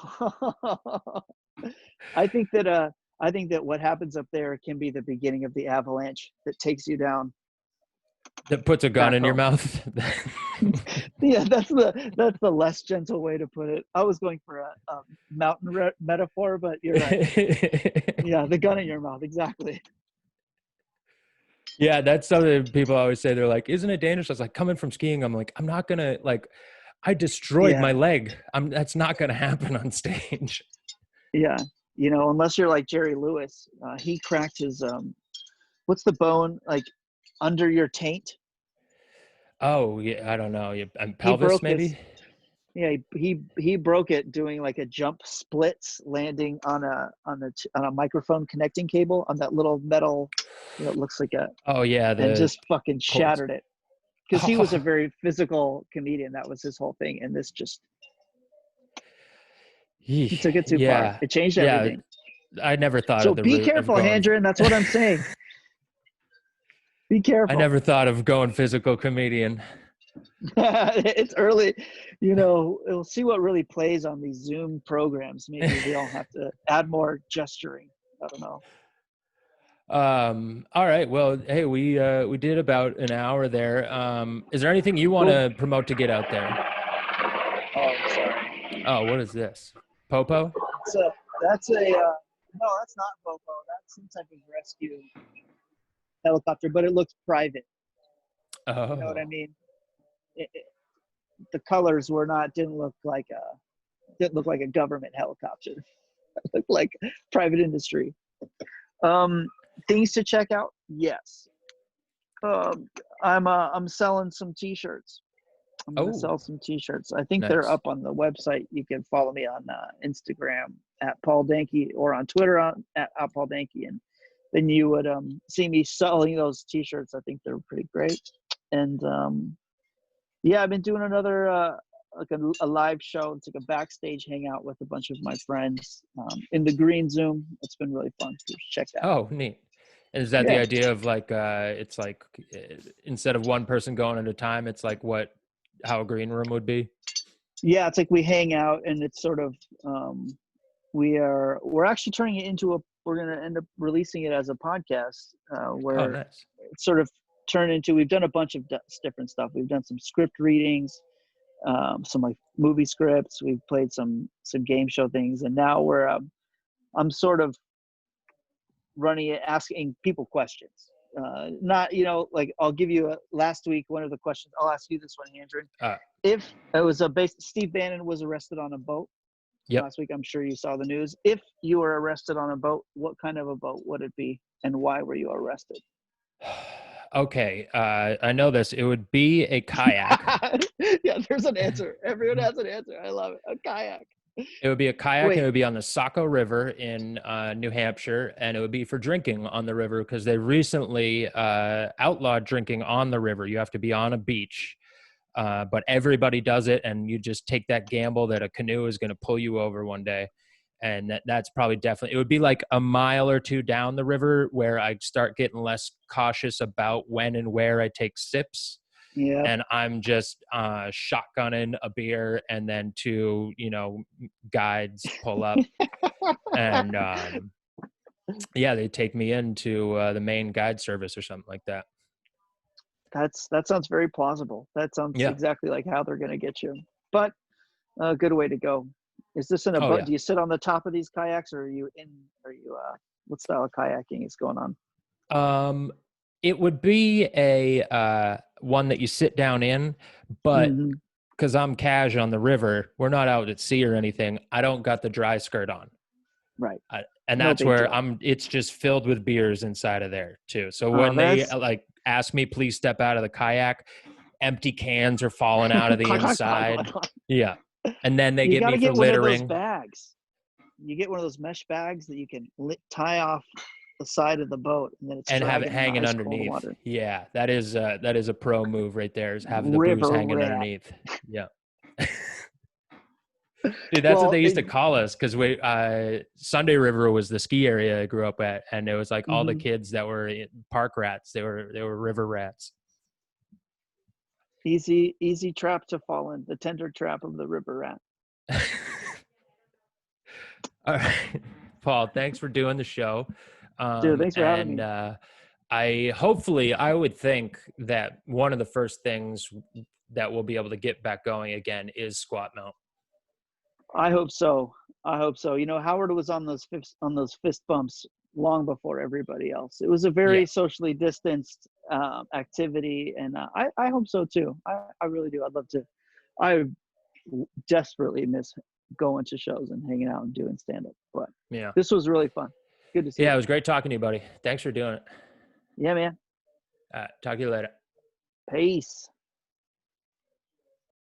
Speaker 2: I think that what happens up there can be the beginning of the avalanche that takes you down.
Speaker 1: That puts a gun in your mouth.
Speaker 2: Yeah, that's the less gentle way to put it. I was going for a mountain metaphor, but you're right. Yeah, the gun in your mouth, exactly.
Speaker 1: Yeah, that's something people always say. They're like, "Isn't it dangerous?" I was like, coming from skiing, I'm like, I'm not gonna like. I destroyed my
Speaker 2: Yeah,
Speaker 1: leg. That's not gonna happen on stage.
Speaker 2: yeah. Unless you're like Jerry Lewis, he cracked his what's the bone like under your taint?
Speaker 1: Oh yeah, I don't know. Yeah,
Speaker 2: He
Speaker 1: pelvis
Speaker 2: broke his
Speaker 1: maybe.
Speaker 2: Yeah, he broke it doing like a jump splits, landing on a microphone connecting cable on that little metal, it looks like
Speaker 1: Oh yeah,
Speaker 2: and
Speaker 1: the
Speaker 2: just fucking
Speaker 1: cords.
Speaker 2: shattered it. Because he was a very physical comedian, that was his whole thing, and this just he took it too far.
Speaker 1: Yeah,
Speaker 2: It changed
Speaker 1: yeah.
Speaker 2: everything.
Speaker 1: I never thought
Speaker 2: So
Speaker 1: of the
Speaker 2: be
Speaker 1: route of
Speaker 2: careful,
Speaker 1: going.
Speaker 2: Handren. That's what I'm saying. Be
Speaker 1: I
Speaker 2: careful.
Speaker 1: never thought of going physical comedian.
Speaker 2: It's early, we'll see what really plays on these Zoom programs. Maybe they'll have to add more gesturing. I don't know.
Speaker 1: All right. Well, hey, we did about an hour there. Is there anything you want
Speaker 2: Cool.
Speaker 1: to promote to get out there?
Speaker 2: Oh, I'm sorry.
Speaker 1: Oh, what is this? Popo?
Speaker 2: So that's a no, that's not Popo. That's some type of rescue helicopter, but it looks private. You know what I
Speaker 1: Oh,
Speaker 2: mean? The colors didn't look like a government helicopter. It looked like private industry. Um, Things to check out. Yes. I'm selling some T-shirts. I'm gonna
Speaker 1: oh,
Speaker 2: sell some T-shirts. I think they're
Speaker 1: nice.
Speaker 2: up on the website. You can follow me on Instagram at Paul Danke or on Twitter at Paul Danke, and then you would see me selling those T-shirts. I think they're pretty great. And yeah, I've been doing another like a live show. It's like a backstage hangout with a bunch of my friends in the green Zoom. It's been really fun. So check that out.
Speaker 1: Oh, neat. And is that the
Speaker 2: Yeah.
Speaker 1: idea of like it's like instead of one person going at a time, it's like how a green room would be?
Speaker 2: Yeah, it's like we hang out, and it's sort of we're actually turning it into we're gonna end up releasing it as a podcast
Speaker 1: Oh,
Speaker 2: where
Speaker 1: nice.
Speaker 2: it's sort of turned into. We've done a bunch of different stuff. We've done some script readings, some like movie scripts. We've played some game show things, and now I'm sort of running it, asking people questions. Not like I'll give you last week one of the questions. I'll ask you this one, Andrew.
Speaker 1: Uh,
Speaker 2: If it was Steve Bannon was arrested on a boat
Speaker 1: yep.
Speaker 2: last week, I'm sure you saw the news. If you were arrested on a boat, what kind of a boat would it be, and why were you arrested?
Speaker 1: Okay, I know this. It would be a kayak.
Speaker 2: Yeah, there's an answer. Everyone has an answer. I love it. A kayak.
Speaker 1: It would be a kayak, and
Speaker 2: Wait.
Speaker 1: it would be on the Saco River in New Hampshire, and it would be for drinking on the river because they recently outlawed drinking on the river. You have to be on a beach, but everybody does it, and you just take that gamble that a canoe is going to pull you over one day. And that's probably definitely, it would be like a mile or two down the river where I start getting less cautious about when and where I take sips.
Speaker 2: Yeah.
Speaker 1: And I'm just shotgunning a beer, and then two, guides pull up, and yeah, they take me into the main guide service or something like that.
Speaker 2: That sounds very plausible. That sounds
Speaker 1: Yeah.
Speaker 2: exactly like how they're going to get you. But a good way to go. Is this in a
Speaker 1: Oh,
Speaker 2: boat?
Speaker 1: yeah.
Speaker 2: Do you sit on the top of these kayaks, or what style of kayaking is going on?
Speaker 1: It would be a one that you sit down in, but because I'm cash on the river, we're not out at sea or anything. I don't got the dry skirt on.
Speaker 2: Right.
Speaker 1: And
Speaker 2: No
Speaker 1: that's
Speaker 2: big
Speaker 1: where
Speaker 2: deal.
Speaker 1: it's just filled with beers inside of there too. So when they like ask me, please step out of the kayak, empty cans are falling out of the inside. Yeah. And then they
Speaker 2: You
Speaker 1: get
Speaker 2: got
Speaker 1: me
Speaker 2: to
Speaker 1: for
Speaker 2: get one of those
Speaker 1: littering.
Speaker 2: bags. You get one of those mesh bags that you can tie off the side of the boat, and then it's
Speaker 1: And have it
Speaker 2: dragging in
Speaker 1: hanging
Speaker 2: ice cold
Speaker 1: underneath.
Speaker 2: water.
Speaker 1: Yeah, that is a pro move right there, is having the booze
Speaker 2: River
Speaker 1: hanging
Speaker 2: rat.
Speaker 1: underneath. Yeah. Dude, that's what they used to call us, because Sunday River was the ski area I grew up at, and it was like all the kids that were park rats. They were river rats.
Speaker 2: Easy trap to fall in, the tender trap of the river rat.
Speaker 1: All right, Paul, thanks for doing the show.
Speaker 2: Dude, thanks for having me.
Speaker 1: I would think that one of the first things that we'll be able to get back going again is squat mount.
Speaker 2: I hope so. You know, Howard was on those fist bumps long before everybody else. It was a very socially distanced activity, and I hope so too. I really do. I'd love to. I desperately miss going to shows and hanging out and doing stand up. But this was really fun. Good to see you.
Speaker 1: It was great talking to you, buddy. Thanks for doing it.
Speaker 2: Yeah, man.
Speaker 1: Talk to you later.
Speaker 2: Peace.